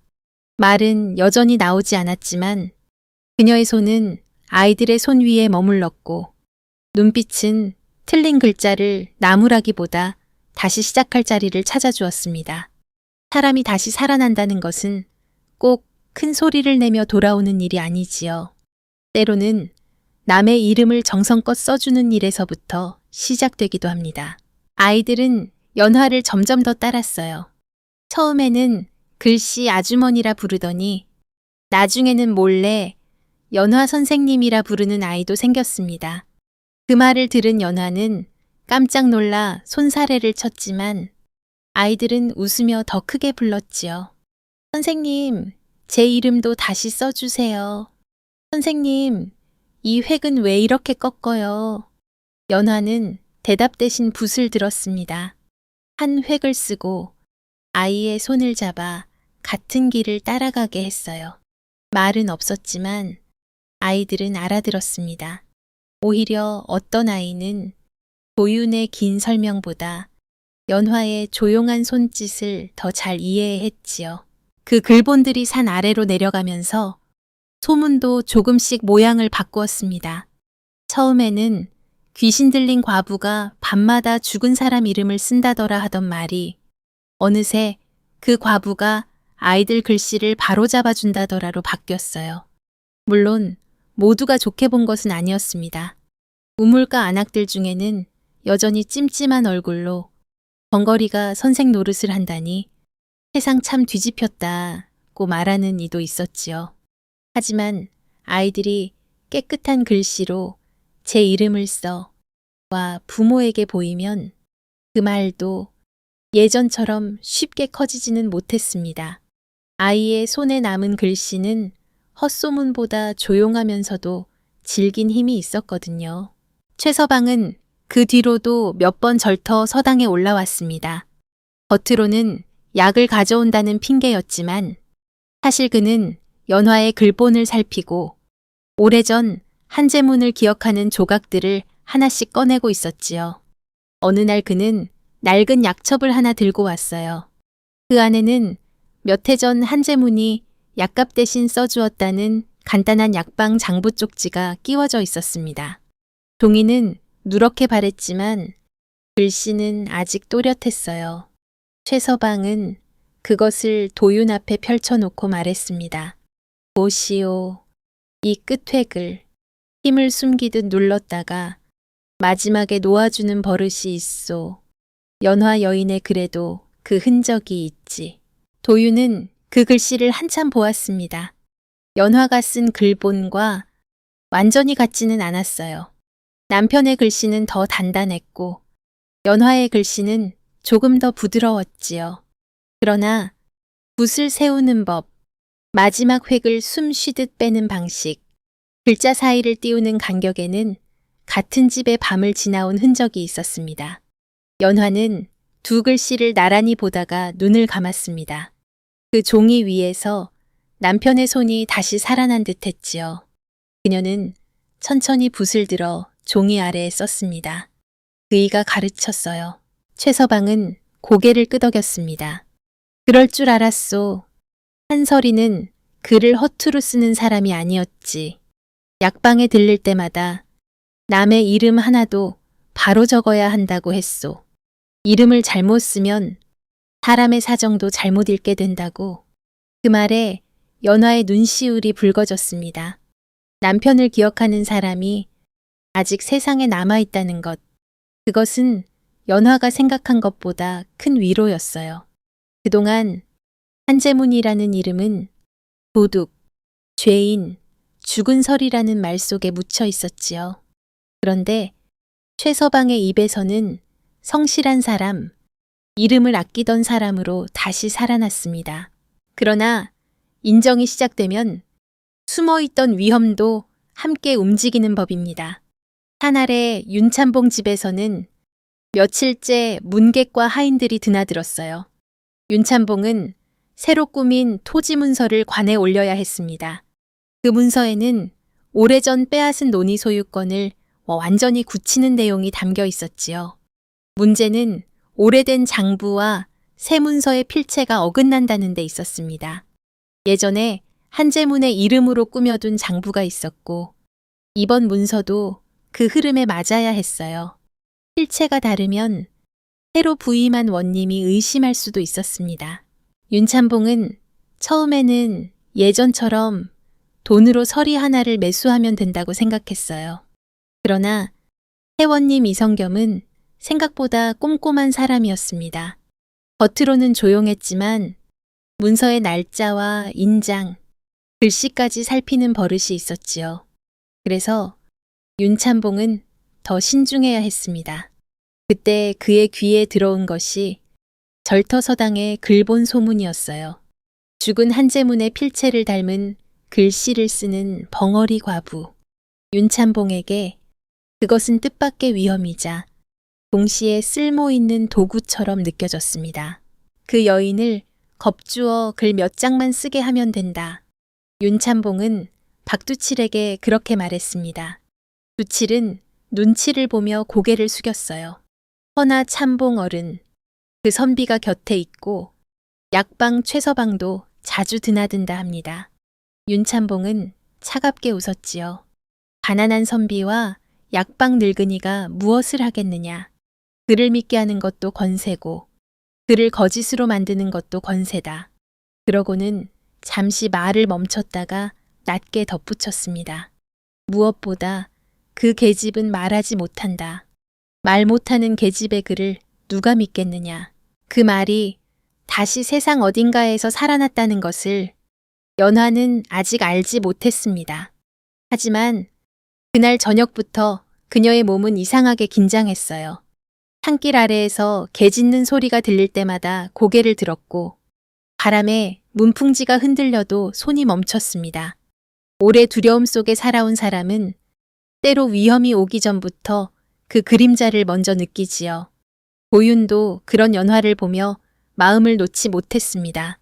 말은 여전히 나오지 않았지만 그녀의 손은 아이들의 손 위에 머물렀고 눈빛은 틀린 글자를 나무라기보다 다시 시작할 자리를 찾아주었습니다. 사람이 다시 살아난다는 것은 꼭 큰 소리를 내며 돌아오는 일이 아니지요. 때로는 남의 이름을 정성껏 써주는 일에서부터 시작되기도 합니다. 아이들은 연화를 점점 더 따랐어요. 처음에는 글씨 아주머니라 부르더니 나중에는 몰래 연화 선생님이라 부르는 아이도 생겼습니다. 그 말을 들은 연화는 깜짝 놀라 손사래를 쳤지만 아이들은 웃으며 더 크게 불렀지요. 선생님, 제 이름도 다시 써주세요. 선생님, 이 획은 왜 이렇게 꺾어요? 연화는 대답 대신 붓을 들었습니다. 한 획을 쓰고 아이의 손을 잡아 같은 길을 따라가게 했어요. 말은 없었지만 아이들은 알아들었습니다. 오히려 어떤 아이는 도윤의 긴 설명보다 연화의 조용한 손짓을 더 잘 이해했지요. 그 글본들이 산 아래로 내려가면서 소문도 조금씩 모양을 바꾸었습니다. 처음에는 귀신 들린 과부가 밤마다 죽은 사람 이름을 쓴다더라 하던 말이 어느새 그 과부가 아이들 글씨를 바로잡아 준다더라로 바뀌었어요. 물론 모두가 좋게 본 것은 아니었습니다. 우물가 안악들 중에는 여전히 찜찜한 얼굴로 벙거리가 선생 노릇을 한다니 세상 참 뒤집혔다고 말하는 이도 있었지요. 하지만 아이들이 깨끗한 글씨로 제 이름을 써 와 부모에게 보이면 그 말도 예전처럼 쉽게 커지지는 못했습니다. 아이의 손에 남은 글씨는 헛소문보다 조용하면서도 질긴 힘이 있었거든요. 최서방은 그 뒤로도 몇 번 절터 서당에 올라왔습니다. 겉으로는 약을 가져온다는 핑계였지만 사실 그는 연화의 글본을 살피고 오래전 한제문을 기억하는 조각들을 하나씩 꺼내고 있었지요. 어느 날 그는 낡은 약첩을 하나 들고 왔어요. 그 안에는 몇 해 전 한제문이 약값 대신 써주었다는 간단한 약방 장부 쪽지가 끼워져 있었습니다. 종이는 누렇게 바랬지만 글씨는 아직 또렷했어요. 최서방은 그것을 도윤 앞에 펼쳐놓고 말했습니다. 보시오. 이 끝획을 힘을 숨기듯 눌렀다가 마지막에 놓아주는 버릇이 있소. 연화 여인의 글에도 그 흔적이 있지. 도윤은 그 글씨를 한참 보았습니다. 연화가 쓴 글본과 완전히 같지는 않았어요. 남편의 글씨는 더 단단했고 연화의 글씨는 조금 더 부드러웠지요. 그러나 붓을 세우는 법, 마지막 획을 숨 쉬듯 빼는 방식, 글자 사이를 띄우는 간격에는 같은 집의 밤을 지나온 흔적이 있었습니다. 연화는 두 글씨를 나란히 보다가 눈을 감았습니다. 그 종이 위에서 남편의 손이 다시 살아난 듯 했지요. 그녀는 천천히 붓을 들어 종이 아래에 썼습니다. 그이가 가르쳤어요. 최서방은 고개를 끄덕였습니다. 그럴 줄 알았소. 한설이는 글을 허투루 쓰는 사람이 아니었지. 약방에 들릴 때마다 남의 이름 하나도 바로 적어야 한다고 했소. 이름을 잘못 쓰면 사람의 사정도 잘못 읽게 된다고. 그 말에 연화의 눈시울이 붉어졌습니다. 남편을 기억하는 사람이 아직 세상에 남아있다는 것. 그것은 연화가 생각한 것보다 큰 위로였어요. 그동안 한제문이라는 이름은 도둑, 죄인, 죽은 설이라는 말 속에 묻혀 있었지요. 그런데 최서방의 입에서는 성실한 사람, 이름을 아끼던 사람으로 다시 살아났습니다. 그러나 인정이 시작되면 숨어있던 위험도 함께 움직이는 법입니다. 한 아래 윤찬봉 집에서는 며칠째 문객과 하인들이 드나들었어요. 윤찬봉은 새로 꾸민 토지 문서를 관에 올려야 했습니다. 그 문서에는 오래전 빼앗은 논의 소유권을 완전히 굳히는 내용이 담겨 있었지요. 문제는 오래된 장부와 새 문서의 필체가 어긋난다는 데 있었습니다. 예전에 한제문의 이름으로 꾸며둔 장부가 있었고 이번 문서도 그 흐름에 맞아야 했어요. 필체가 다르면 새로 부임한 원님이 의심할 수도 있었습니다. 윤찬봉은 처음에는 예전처럼 돈으로 서리 하나를 매수하면 된다고 생각했어요. 그러나 해원님 이성겸은 생각보다 꼼꼼한 사람이었습니다. 겉으로는 조용했지만 문서의 날짜와 인장, 글씨까지 살피는 버릇이 있었지요. 그래서 윤찬봉은 더 신중해야 했습니다. 그때 그의 귀에 들어온 것이 절터서당의 글본 소문이었어요. 죽은 한제문의 필체를 닮은 글씨를 쓰는 벙어리 과부. 윤찬봉에게 그것은 뜻밖의 위험이자 동시에 쓸모 있는 도구처럼 느껴졌습니다. 그 여인을 겁주어 글 몇 장만 쓰게 하면 된다. 윤찬봉은 박두칠에게 그렇게 말했습니다. 두칠은 눈치를 보며 고개를 숙였어요. 허나 참봉 어른, 그 선비가 곁에 있고 약방 최서방도 자주 드나든다 합니다. 윤찬봉은 차갑게 웃었지요. 가난한 선비와 약방 늙은이가 무엇을 하겠느냐. 그를 믿게 하는 것도 권세고 그를 거짓으로 만드는 것도 권세다. 그러고는 잠시 말을 멈췄다가 낮게 덧붙였습니다. 무엇보다 그 계집은 말하지 못한다. 말 못하는 계집의 글을 누가 믿겠느냐. 그 말이 다시 세상 어딘가에서 살아났다는 것을 연화는 아직 알지 못했습니다. 하지만 그날 저녁부터 그녀의 몸은 이상하게 긴장했어요. 산길 아래에서 개 짖는 소리가 들릴 때마다 고개를 들었고 바람에 문풍지가 흔들려도 손이 멈췄습니다. 오래 두려움 속에 살아온 사람은 때로 위험이 오기 전부터 그 그림자를 먼저 느끼지요. 도윤도 그런 연화를 보며 마음을 놓지 못했습니다.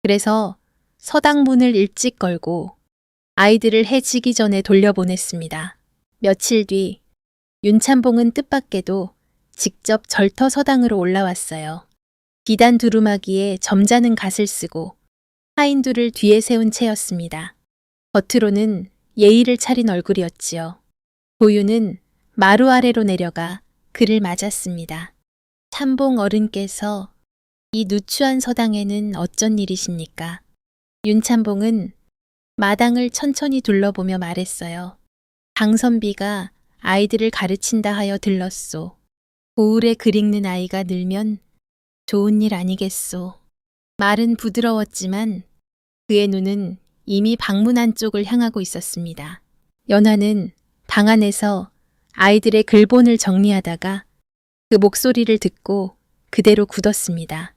그래서 서당 문을 일찍 걸고 아이들을 해 지기 전에 돌려보냈습니다. 며칠 뒤 윤찬봉은 뜻밖에도 직접 절터 서당으로 올라왔어요. 비단 두루마기에 점잖은 갓을 쓰고 하인두를 뒤에 세운 채였습니다. 겉으로는 예의를 차린 얼굴이었지요. 도윤은 마루 아래로 내려가 그를 맞았습니다. 찬봉 어른께서 이 누추한 서당에는 어쩐 일이십니까? 윤찬봉은 마당을 천천히 둘러보며 말했어요. 강선비가 아이들을 가르친다 하여 들렀소. 고을에 글 읽는 아이가 늘면 좋은 일 아니겠소. 말은 부드러웠지만 그의 눈은 이미 방문 안쪽을 향하고 있었습니다. 연화는 방 안에서 아이들의 글본을 정리하다가 그 목소리를 듣고 그대로 굳었습니다.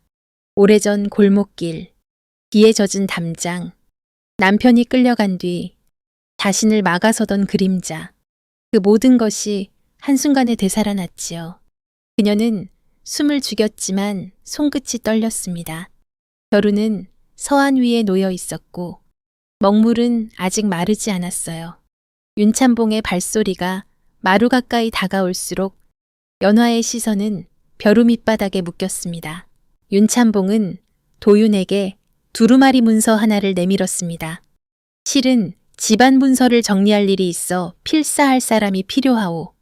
오래전 골목길, 비에 젖은 담장, 남편이 끌려간 뒤 자신을 막아서던 그림자, 그 모든 것이 한순간에 되살아났지요. 그녀는 숨을 죽였지만 손끝이 떨렸습니다. 벼루는 서안 위에 놓여 있었고 먹물은 아직 마르지 않았어요. 윤찬봉의 발소리가 마루 가까이 다가올수록 연화의 시선은 벼루 밑바닥에 묶였습니다. 윤찬봉은 도윤에게 두루마리 문서 하나를 내밀었습니다. 실은 집안 문서를 정리할 일이 있어 필사할 사람이 필요하오.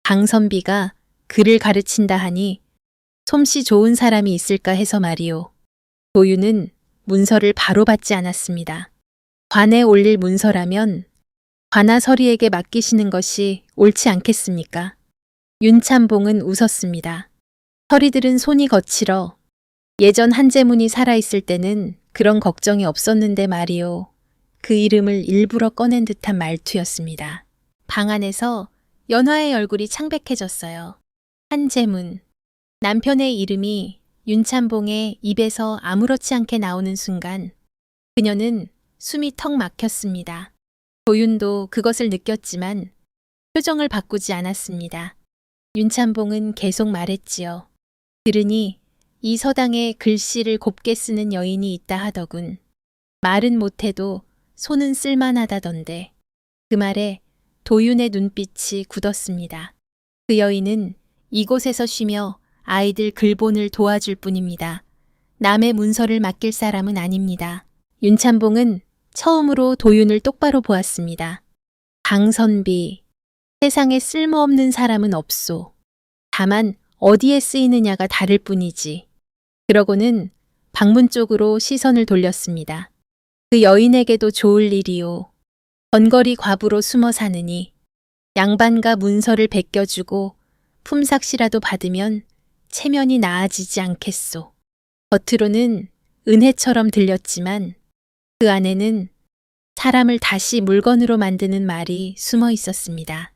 강선비가 글을 가르친다 하니 솜씨 좋은 사람이 있을까 해서 말이오. 도윤은 문서를 바로 받지 않았습니다. 관에 올릴 문서라면 관아서리에게 맡기시는 것이 옳지 않겠습니까? 윤찬봉은 웃었습니다. 서리들은 손이 거칠어 예전 한재문이 살아있을 때는 그런 걱정이 없었는데 말이오. 그 이름을 일부러 꺼낸 듯한 말투였습니다. 방 안에서 연화의 얼굴이 창백해졌어요. 한재문. 남편의 이름이 윤찬봉의 입에서 아무렇지 않게 나오는 순간 그녀는 숨이 턱 막혔습니다. 도윤도 그것을 느꼈지만 표정을 바꾸지 않았습니다. 윤찬봉은 계속 말했지요. 들으니 이 서당에 글씨를 곱게 쓰는 여인이 있다 하더군. 말은 못해도 손은 쓸만하다던데. 그 말에 도윤의 눈빛이 굳었습니다. 그 여인은 이곳에서 쉬며 아이들 글본을 도와줄 뿐입니다. 남의 문서를 맡길 사람은 아닙니다. 윤찬봉은 처음으로 도윤을 똑바로 보았습니다. 강선비, 세상에 쓸모없는 사람은 없소. 다만 어디에 쓰이느냐가 다를 뿐이지. 그러고는 방문 쪽으로 시선을 돌렸습니다. 그 여인에게도 좋을 일이오. 번거리 과부로 숨어 사느니 양반과 문서를 베껴주고 품삯이라도 받으면 체면이 나아지지 않겠소. 겉으로는 은혜처럼 들렸지만 그 안에는 사람을 다시 물건으로 만드는 말이 숨어 있었습니다.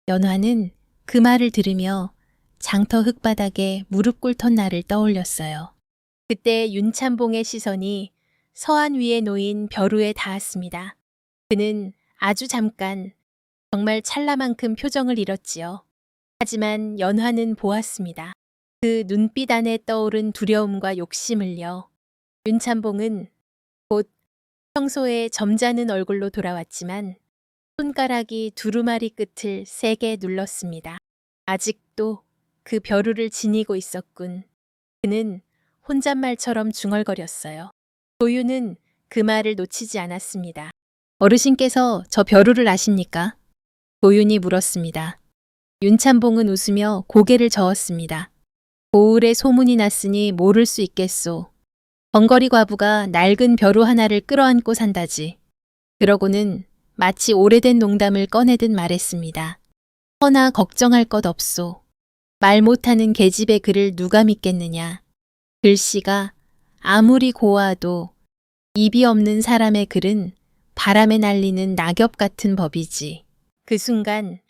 연화는 그 말을 들으며 장터 흙바닥에 무릎 꿇던 날을 떠올렸어요. 그때 윤찬봉의 시선이 서안 위에 놓인 벼루에 닿았습니다. 그는 아주 잠깐 정말 찰나만큼 표정을 잃었지요. 하지만 연화는 보았습니다. 그 눈빛 안에 떠오른 두려움과 욕심을요. 윤찬봉은 곧 평소에 점잖은 얼굴로 돌아왔지만 손가락이 두루마리 끝을 세게 눌렀습니다. 아직도 그 벼루를 지니고 있었군. 그는 혼잣말처럼 중얼거렸어요. 도윤은 그 말을 놓치지 않았습니다. 어르신께서 저 벼루를 아십니까? 도윤이 물었습니다. 윤찬봉은 웃으며 고개를 저었습니다. 고을에 소문이 났으니 모를 수 있겠소. 번거리 과부가 낡은 벼루 하나를 끌어안고 산다지. 그러고는 마치 오래된 농담을 꺼내듯 말했습니다. 허나 걱정할 것 없소. 말 못하는 계집의 글을 누가 믿겠느냐. 글씨가 아무리 고와도 입이 없는 사람의 글은 바람에 날리는 낙엽 같은 법이지. 그 순간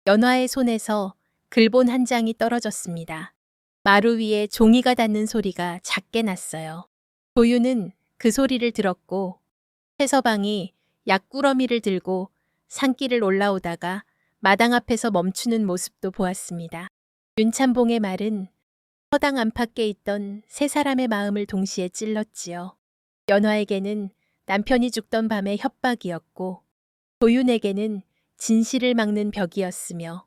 연화의 손에서 글본 한 장이 떨어졌습니다. 마루 위에 종이가 닿는 소리가 작게 났어요. 도윤은 그 소리를 들었고 최서방이 약꾸러미를 들고 산길을 올라오다가 마당 앞에서 멈추는 모습도 보았습니다. 윤찬봉의 말은 서당 안팎에 있던 세 사람의 마음을 동시에 찔렀지요. 연화에게는 남편이 죽던 밤의 협박이었고 도윤에게는 진실을 막는 벽이었으며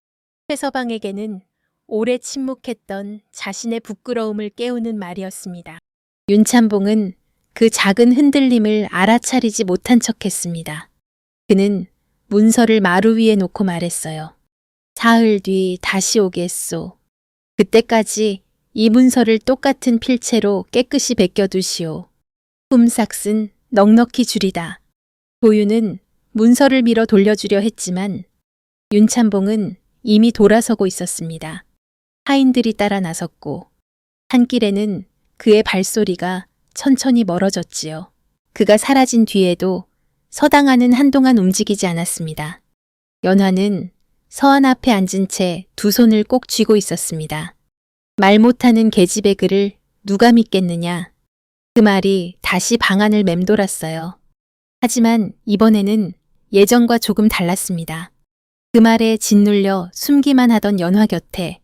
최서방에게는 오래 침묵했던 자신의 부끄러움을 깨우는 말이었습니다. 윤찬봉은 그 작은 흔들림을 알아차리지 못한 척했습니다. 그는 문서를 마루 위에 놓고 말했어요. 사흘 뒤 다시 오겠소. 그때까지 이 문서를 똑같은 필체로 깨끗이 벗겨두시오. 품삯은 넉넉히 주리다. 도윤은 문서를 밀어 돌려주려 했지만 윤찬봉은 이미 돌아서고 있었습니다. 하인들이 따라 나섰고 산길에는 그의 발소리가 천천히 멀어졌지요. 그가 사라진 뒤에도 서당하는 한동안 움직이지 않았습니다. 연화는 서안 앞에 앉은 채 두 손을 꼭 쥐고 있었습니다. 말 못하는 계집의 글을 누가 믿겠느냐. 그 말이 다시 방안을 맴돌았어요. 하지만 이번에는 예전과 조금 달랐습니다. 그 말에 짓눌려 숨기만 하던 연화 곁에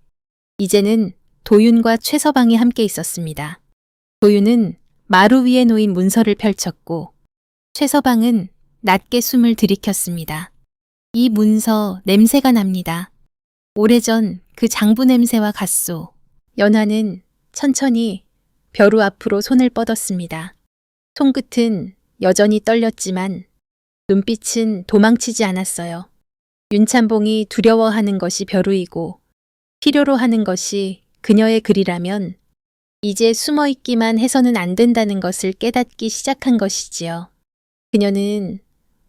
이제는 도윤과 최서방이 함께 있었습니다. 도윤은 마루 위에 놓인 문서를 펼쳤고 최서방은 낮게 숨을 들이켰습니다. 이 문서 냄새가 납니다. 오래전 그 장부 냄새와 같소. 연화는 천천히 벼루 앞으로 손을 뻗었습니다. 손끝은 여전히 떨렸지만 눈빛은 도망치지 않았어요. 윤찬봉이 두려워하는 것이 벼루이고 필요로 하는 것이 그녀의 글이라면 이제 숨어있기만 해서는 안 된다는 것을 깨닫기 시작한 것이지요. 그녀는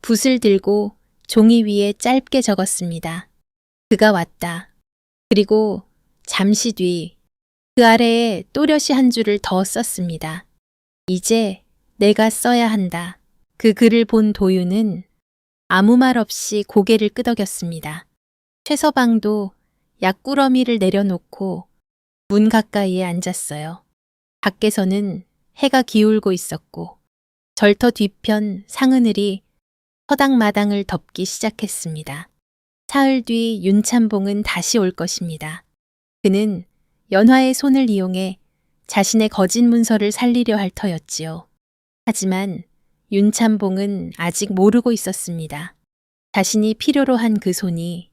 붓을 들고 종이 위에 짧게 적었습니다. 그가 왔다. 그리고 잠시 뒤 그 아래에 또렷이 한 줄을 더 썼습니다. 이제 내가 써야 한다. 그 글을 본 도윤은 아무 말 없이 고개를 끄덕였습니다. 최서방도 약꾸러미를 내려놓고 문 가까이에 앉았어요. 밖에서는 해가 기울고 있었고 절터 뒤편 상하늘이 서당 마당을 덮기 시작했습니다. 사흘 뒤 윤찬봉은 다시 올 것입니다. 그는 연화의 손을 이용해 자신의 거짓 문서를 살리려 할 터였지요. 하지만 윤찬봉은 아직 모르고 있었습니다. 자신이 필요로 한 그 손이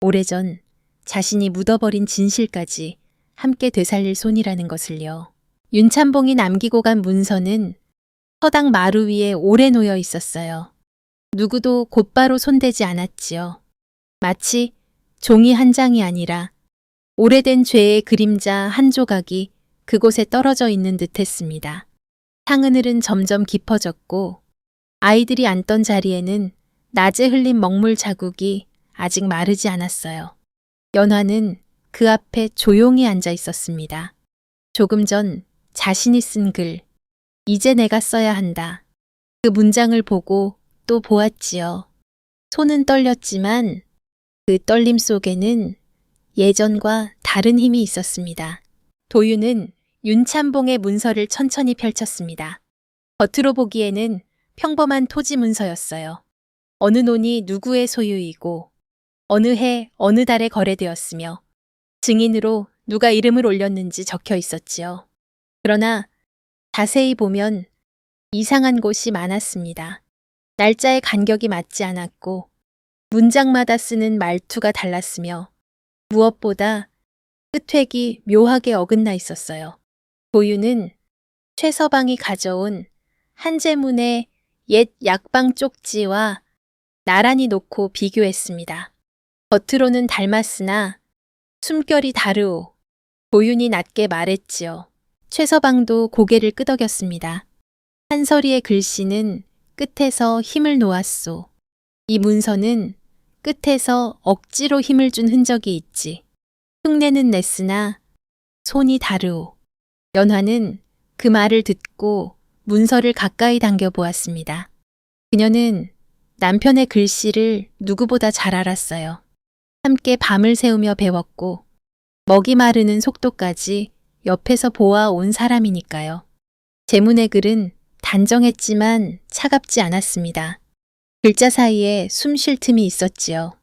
오래전 자신이 묻어버린 진실까지 함께 되살릴 손이라는 것을요. 윤찬봉이 남기고 간 문서는 서당 마루 위에 오래 놓여 있었어요. 누구도 곧바로 손대지 않았지요. 마치 종이 한 장이 아니라 오래된 죄의 그림자 한 조각이 그곳에 떨어져 있는 듯 했습니다. 상하늘은 점점 깊어졌고 아이들이 앉던 자리에는 낮에 흘린 먹물 자국이 아직 마르지 않았어요. 연화는 그 앞에 조용히 앉아 있었습니다. 조금 전 자신이 쓴 글, 이제 내가 써야 한다. 그 문장을 보고 또 보았지요. 손은 떨렸지만 그 떨림 속에는 예전과 다른 힘이 있었습니다. 도윤은 윤찬봉의 문서를 천천히 펼쳤습니다. 겉으로 보기에는 평범한 토지 문서였어요. 어느 논이 누구의 소유이고 어느 해 어느 달에 거래되었으며 증인으로 누가 이름을 올렸는지 적혀 있었지요. 그러나 자세히 보면 이상한 곳이 많았습니다. 날짜의 간격이 맞지 않았고 문장마다 쓰는 말투가 달랐으며 무엇보다 끝획이 묘하게 어긋나 있었어요. 도윤은 최서방이 가져온 한제문의 옛 약방 쪽지와 나란히 놓고 비교했습니다. 겉으로는 닮았으나 숨결이 다르오. 도윤이 낮게 말했지요. 최서방도 고개를 끄덕였습니다. 한서리의 글씨는 끝에서 힘을 놓았소. 이 문서는 끝에서 억지로 힘을 준 흔적이 있지. 흉내는 냈으나 손이 다르오. 연화는 그 말을 듣고 문서를 가까이 당겨보았습니다. 그녀는 남편의 글씨를 누구보다 잘 알았어요. 함께 밤을 새우며 배웠고 먹이 마르는 속도까지 옆에서 보아온 사람이니까요. 제문의 글은 단정했지만 차갑지 않았습니다. 글자 사이에 숨 쉴 틈이 있었지요.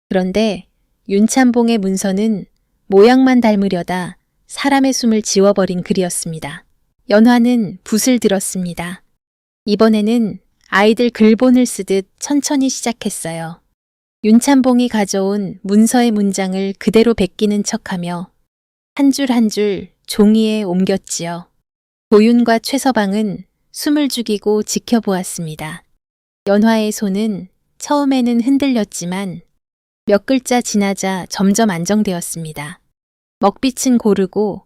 그런데 윤참봉의 문서는 모양만 닮으려다 사람의 숨을 지워버린 글이었습니다. 연화는 붓을 들었습니다. 이번에는 아이들 글본을 쓰듯 천천히 시작했어요. 윤참봉이 가져온 문서의 문장을 그대로 베끼는 척하며 한 줄 한 줄 종이에 옮겼지요. 도윤과 최서방은 숨을 죽이고 지켜보았습니다. 연화의 손은 처음에는 흔들렸지만 몇 글자 지나자 점점 안정되었습니다. 먹빛은 고르고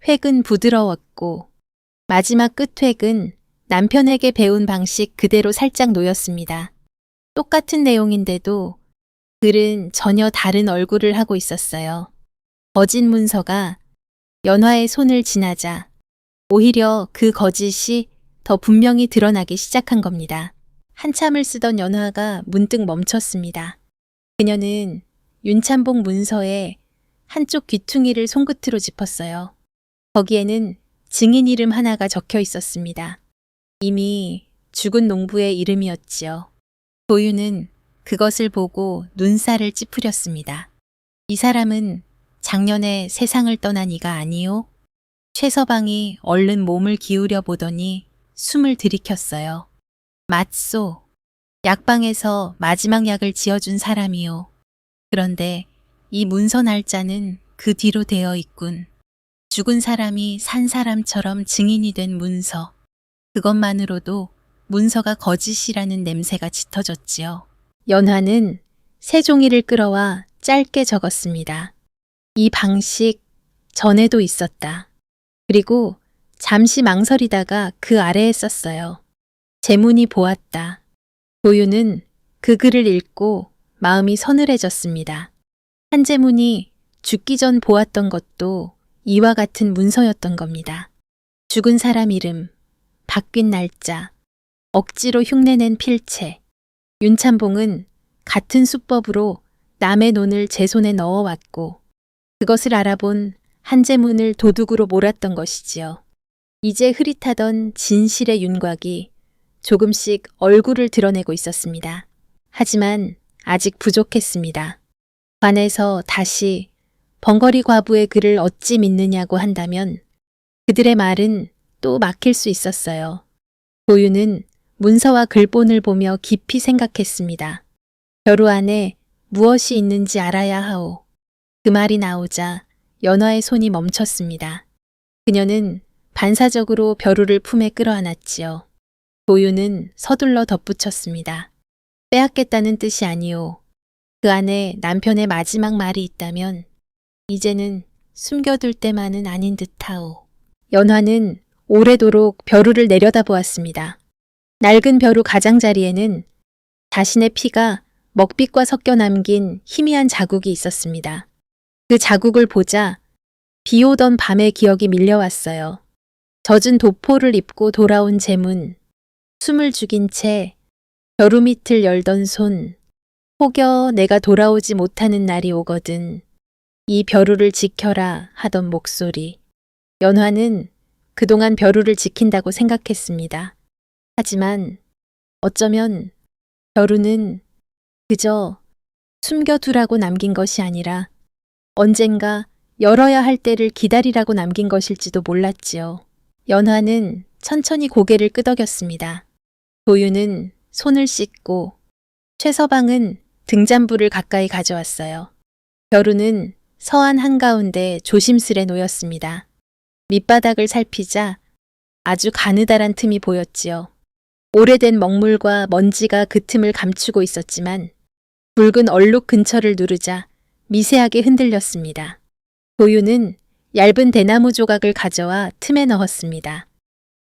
획은 부드러웠고 마지막 끝획은 남편에게 배운 방식 그대로 살짝 놓였습니다. 똑같은 내용인데도 글은 전혀 다른 얼굴을 하고 있었어요. 거짓 문서가 연화의 손을 지나자 오히려 그 거짓이 더 분명히 드러나기 시작한 겁니다. 한참을 쓰던 연화가 문득 멈췄습니다. 그녀는 윤참봉 문서에 한쪽 귀퉁이를 손끝으로 짚었어요. 거기에는 증인 이름 하나가 적혀 있었습니다. 이미 죽은 농부의 이름이었지요. 도윤은 그것을 보고 눈살을 찌푸렸습니다. 이 사람은 작년에 세상을 떠난 이가 아니요? 최서방이 얼른 몸을 기울여 보더니 숨을 들이켰어요. 맞소. 약방에서 마지막 약을 지어준 사람이요. 그런데 이 문서 날짜는 그 뒤로 되어 있군. 죽은 사람이 산 사람처럼 증인이 된 문서. 그것만으로도 문서가 거짓이라는 냄새가 짙어졌지요. 연화는 새 종이를 끌어와 짧게 적었습니다. 이 방식 전에도 있었다. 그리고 잠시 망설이다가 그 아래에 썼어요. 제문이 보았다. 도윤은 그 글을 읽고 마음이 서늘해졌습니다. 한제문이 죽기 전 보았던 것도 이와 같은 문서였던 겁니다. 죽은 사람 이름, 바뀐 날짜, 억지로 흉내낸 필체. 윤참봉은 같은 수법으로 남의 논을 제 손에 넣어왔고 그것을 알아본 한제문을 도둑으로 몰았던 것이지요. 이제 흐릿하던 진실의 윤곽이 조금씩 얼굴을 드러내고 있었습니다. 하지만 아직 부족했습니다. 관에서 다시 번거리 과부의 글을 어찌 믿느냐고 한다면 그들의 말은 또 막힐 수 있었어요. 도윤은 문서와 글본을 보며 깊이 생각했습니다. 벼루 안에 무엇이 있는지 알아야 하오. 그 말이 나오자 연화의 손이 멈췄습니다. 그녀는 반사적으로 벼루를 품에 끌어안았지요. 도윤은 서둘러 덧붙였습니다. 빼앗겠다는 뜻이 아니오. 그 안에 남편의 마지막 말이 있다면 이제는 숨겨둘 때만은 아닌 듯하오. 연화는 오래도록 벼루를 내려다보았습니다. 낡은 벼루 가장자리에는 자신의 피가 먹빛과 섞여 남긴 희미한 자국이 있었습니다. 그 자국을 보자 비 오던 밤의 기억이 밀려왔어요. 젖은 도포를 입고 돌아온 제문, 숨을 죽인 채 벼루 밑을 열던 손, 혹여 내가 돌아오지 못하는 날이 오거든 이 벼루를 지켜라 하던 목소리. 연화는 그동안 벼루를 지킨다고 생각했습니다. 하지만 어쩌면 벼루는 그저 숨겨두라고 남긴 것이 아니라 언젠가 열어야 할 때를 기다리라고 남긴 것일지도 몰랐지요. 연화는 천천히 고개를 끄덕였습니다. 도윤은 손을 씻고 최서방은 등잔불을 가까이 가져왔어요. 벼루는 서안 한가운데 조심스레 놓였습니다. 밑바닥을 살피자 아주 가느다란 틈이 보였지요. 오래된 먹물과 먼지가 그 틈을 감추고 있었지만 붉은 얼룩 근처를 누르자 미세하게 흔들렸습니다. 도윤은 얇은 대나무 조각을 가져와 틈에 넣었습니다.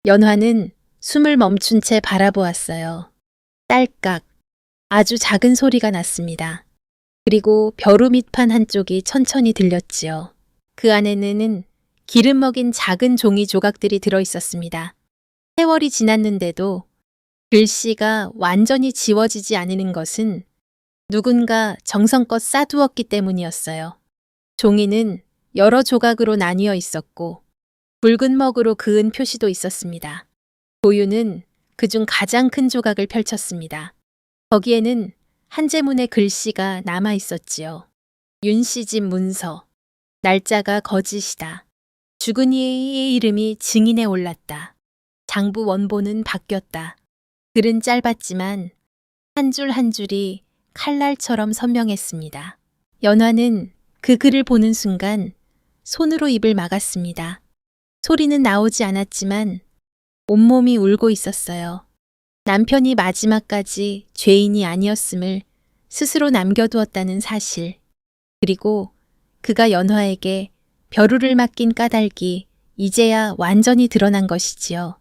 연화는 숨을 멈춘 채 바라보았어요. 딸깍, 아주 작은 소리가 났습니다. 그리고 벼루 밑판 한쪽이 천천히 들렸지요. 그 안에는 기름 먹인 작은 종이 조각들이 들어있었습니다. 세월이 지났는데도 글씨가 완전히 지워지지 않는 것은 누군가 정성껏 싸두었기 때문이었어요. 종이는 여러 조각으로 나뉘어 있었고 붉은 먹으로 그은 표시도 있었습니다. 도유는 그중 가장 큰 조각을 펼쳤습니다. 거기에는 한제문의 글씨가 남아 있었지요. 윤씨집 문서. 날짜가 거짓이다. 죽은 이의 이름이 증인에 올랐다. 장부 원본은 바뀌었다. 글은 짧았지만 한 줄 한 줄이 칼날처럼 선명했습니다. 연화는 그 글을 보는 순간 손으로 입을 막았습니다. 소리는 나오지 않았지만 온몸이 울고 있었어요. 남편이 마지막까지 죄인이 아니었음을 스스로 남겨두었다는 사실, 그리고 그가 연화에게 벼루를 맡긴 까닭이 이제야 완전히 드러난 것이지요.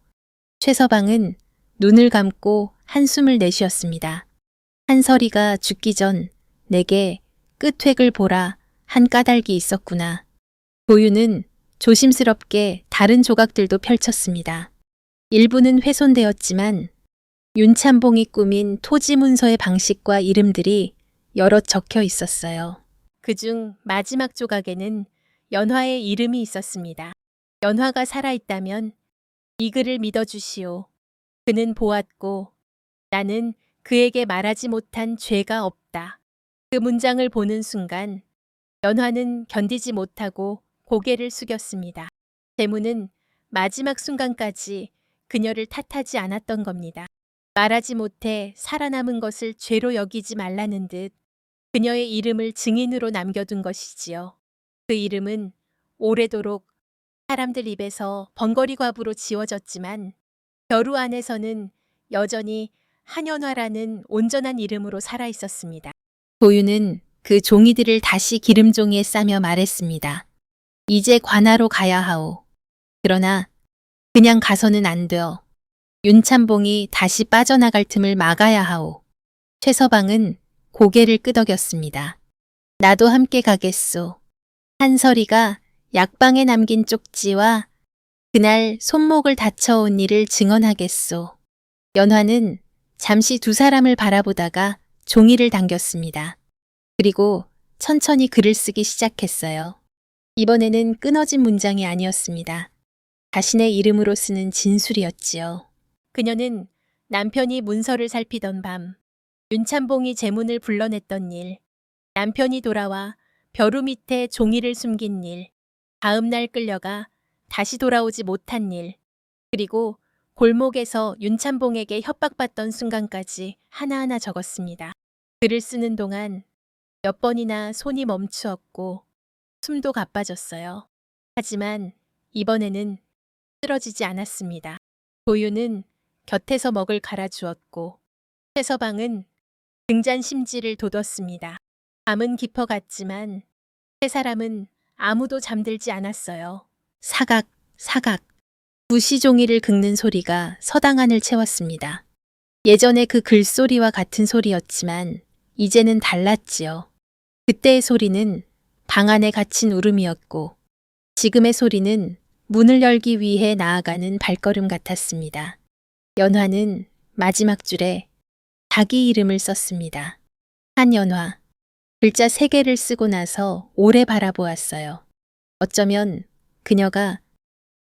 최서방은 눈을 감고 한숨을 내쉬었습니다. 한설이가 죽기 전 내게 끝획을 보라 한 까닭이 있었구나. 도유는 조심스럽게 다른 조각들도 펼쳤습니다. 일부는 훼손되었지만 윤참봉이 꾸민 토지 문서의 방식과 이름들이 여럿 적혀 있었어요. 그중 마지막 조각에는 연화의 이름이 있었습니다. 연화가 살아있다면 이 글을 믿어주시오. 그는 보았고 나는 그에게 말하지 못한 죄가 없다. 그 문장을 보는 순간 연화는 견디지 못하고 고개를 숙였습니다. 대문은 마지막 순간까지 그녀를 탓하지 않았던 겁니다. 말하지 못해 살아남은 것을 죄로 여기지 말라는 듯 그녀의 이름을 증인으로 남겨둔 것이지요. 그 이름은 오래도록 사람들 입에서 번거리 과부로 지워졌지만 벼루 안에서는 여전히 한연화라는 온전한 이름으로 살아 있었습니다. 도유는 그 종이들을 다시 기름종이에 싸며 말했습니다. 이제 관하로 가야 하오. 그러나 그냥 가서는 안 되어. 윤참봉이 다시 빠져나갈 틈을 막아야 하오. 최서방은 고개를 끄덕였습니다. 나도 함께 가겠소. 한설이가 약방에 남긴 쪽지와 그날 손목을 다쳐온 일을 증언하겠소. 연화는 잠시 두 사람을 바라보다가 종이를 당겼습니다. 그리고 천천히 글을 쓰기 시작했어요. 이번에는 끊어진 문장이 아니었습니다. 자신의 이름으로 쓰는 진술이었지요. 그녀는 남편이 문서를 살피던 밤, 윤참봉이 제문을 불러냈던 일, 남편이 돌아와 벼루 밑에 종이를 숨긴 일, 다음 날 끌려가 다시 돌아오지 못한 일, 그리고 골목에서 윤참봉에게 협박받던 순간까지 하나하나 적었습니다. 글을 쓰는 동안 몇 번이나 손이 멈추었고 숨도 가빠졌어요. 하지만 이번에는 쓰러지지 않았습니다. 도유는 곁에서 먹을 갈아주었고 최서방은 등잔 심지를 돋웠습니다. 밤은 깊어갔지만 세 사람은 아무도 잠들지 않았어요. 사각, 사각. 무시종이를 긁는 소리가 서당 안을 채웠습니다. 예전에 그 글소리와 같은 소리였지만 이제는 달랐지요. 그때의 소리는 방 안에 갇힌 울음이었고 지금의 소리는 문을 열기 위해 나아가는 발걸음 같았습니다. 연화는 마지막 줄에 자기 이름을 썼습니다. 한연화. 글자 3개를 쓰고 나서 오래 바라보았어요. 어쩌면 그녀가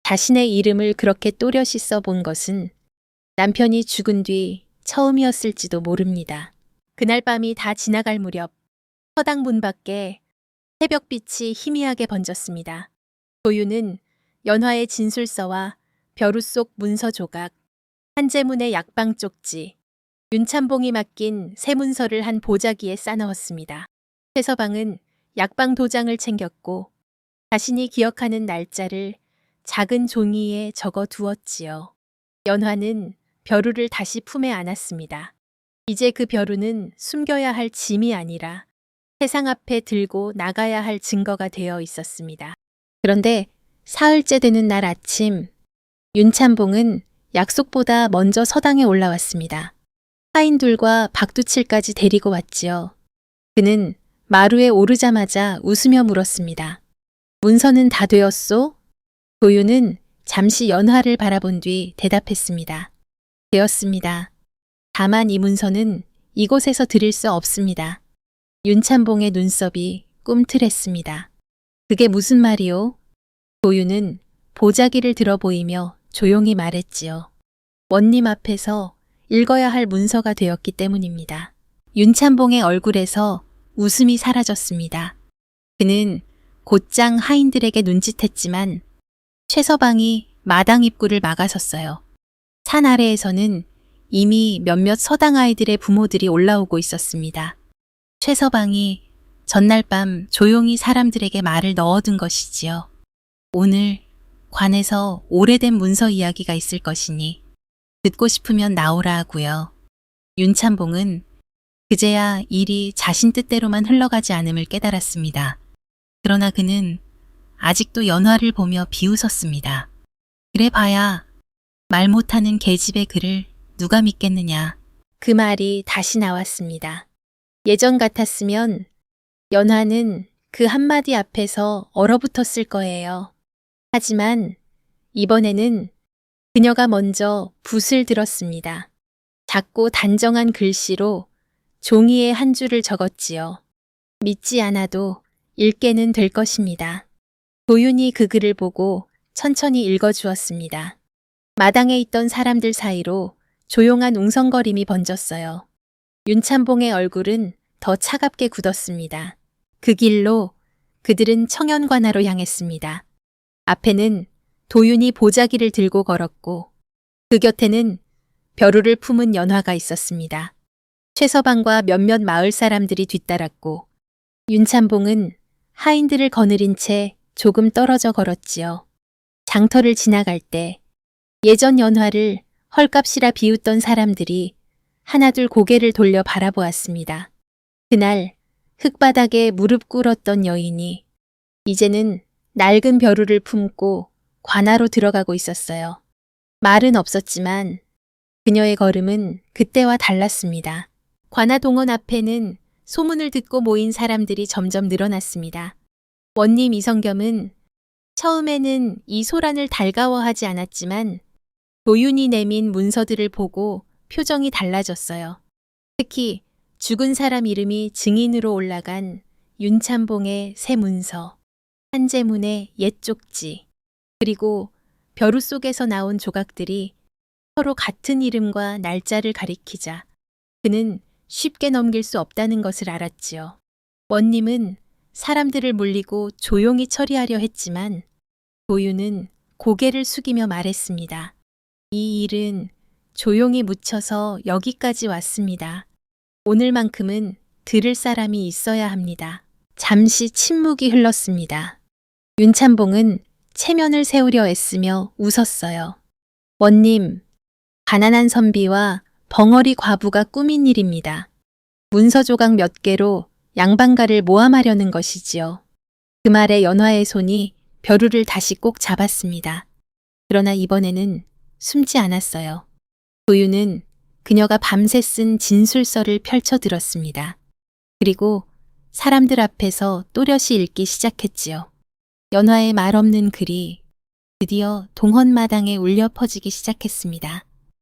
자신의 이름을 그렇게 또렷이 써본 것은 남편이 죽은 뒤 처음이었을지도 모릅니다. 그날 밤이 다 지나갈 무렵 서당 문 밖에 새벽빛이 희미하게 번졌습니다. 도유는 연화의 진술서와 벼루 속 문서 조각, 한제문의 약방 쪽지, 윤참봉이 맡긴 새 문서를 한 보자기에 싸넣었습니다. 최서방은 약방 도장을 챙겼고 자신이 기억하는 날짜를 작은 종이에 적어 두었지요. 연화는 벼루를 다시 품에 안았습니다. 이제 그 벼루는 숨겨야 할 짐이 아니라 세상 앞에 들고 나가야 할 증거가 되어 있었습니다. 그런데 사흘째 되는 날 아침, 윤참봉은 약속보다 먼저 서당에 올라왔습니다. 하인둘과 박두칠까지 데리고 왔지요. 그는 마루에 오르자마자 웃으며 물었습니다. 문서는 다 되었소? 도유는 잠시 연화를 바라본 뒤 대답했습니다. 되었습니다. 다만 이 문서는 이곳에서 드릴 수 없습니다. 윤참봉의 눈썹이 꿈틀했습니다. 그게 무슨 말이오? 도윤은 보자기를 들어 보이며 조용히 말했지요. 원님 앞에서 읽어야 할 문서가 되었기 때문입니다. 윤찬봉의 얼굴에서 웃음이 사라졌습니다. 그는 곧장 하인들에게 눈짓했지만 최서방이 마당 입구를 막아섰어요. 산 아래에서는 이미 몇몇 서당 아이들의 부모들이 올라오고 있었습니다. 최서방이 전날 밤 조용히 사람들에게 말을 넣어둔 것이지요. 오늘 관에서 오래된 문서 이야기가 있을 것이니 듣고 싶으면 나오라 하고요. 윤찬봉은 그제야 일이 자신 뜻대로만 흘러가지 않음을 깨달았습니다. 그러나 그는 아직도 연화를 보며 비웃었습니다. 그래 봐야 말 못하는 계집의 글을 누가 믿겠느냐. 그 말이 다시 나왔습니다. 예전 같았으면 연화는 그 한마디 앞에서 얼어붙었을 거예요. 하지만 이번에는 그녀가 먼저 붓을 들었습니다. 작고 단정한 글씨로 종이에 한 줄을 적었지요. 믿지 않아도 읽게는 될 것입니다. 도윤이 그 글을 보고 천천히 읽어주었습니다. 마당에 있던 사람들 사이로 조용한 웅성거림이 번졌어요. 윤찬봉의 얼굴은 더 차갑게 굳었습니다. 그 길로 그들은 청현관하로 향했습니다. 앞에는 도윤이 보자기를 들고 걸었고 그 곁에는 벼루를 품은 연화가 있었습니다. 최서방과 몇몇 마을 사람들이 뒤따랐고 윤찬봉은 하인들을 거느린 채 조금 떨어져 걸었지요. 장터를 지나갈 때 예전 연화를 헐값이라 비웃던 사람들이 하나둘 고개를 돌려 바라보았습니다. 그날 흙바닥에 무릎 꿇었던 여인이 이제는 낡은 벼루를 품고 관하로 들어가고 있었어요. 말은 없었지만 그녀의 걸음은 그때와 달랐습니다. 관하 동원 앞에는 소문을 듣고 모인 사람들이 점점 늘어났습니다. 원님 이성겸은 처음에는 이 소란을 달가워하지 않았지만 도윤이 내민 문서들을 보고 표정이 달라졌어요. 특히 죽은 사람 이름이 증인으로 올라간 윤찬봉의 새 문서, 한재문의 옛 쪽지, 그리고 벼루 속에서 나온 조각들이 서로 같은 이름과 날짜를 가리키자 그는 쉽게 넘길 수 없다는 것을 알았지요. 원님은 사람들을 물리고 조용히 처리하려 했지만 도윤은 고개를 숙이며 말했습니다. 이 일은 조용히 묻혀서 여기까지 왔습니다. 오늘만큼은 들을 사람이 있어야 합니다. 잠시 침묵이 흘렀습니다. 윤찬봉은 체면을 세우려 애쓰며 웃었어요. 원님, 가난한 선비와 벙어리 과부가 꾸민 일입니다. 문서 조각 몇 개로 양반가를 모함하려는 것이지요. 그 말에 연화의 손이 벼루를 다시 꼭 잡았습니다. 그러나 이번에는 숨지 않았어요. 도윤은 그녀가 밤새 쓴 진술서를 펼쳐 들었습니다. 그리고 사람들 앞에서 또렷이 읽기 시작했지요. 연화의 말 없는 글이 드디어 동헌마당에 울려 퍼지기 시작했습니다.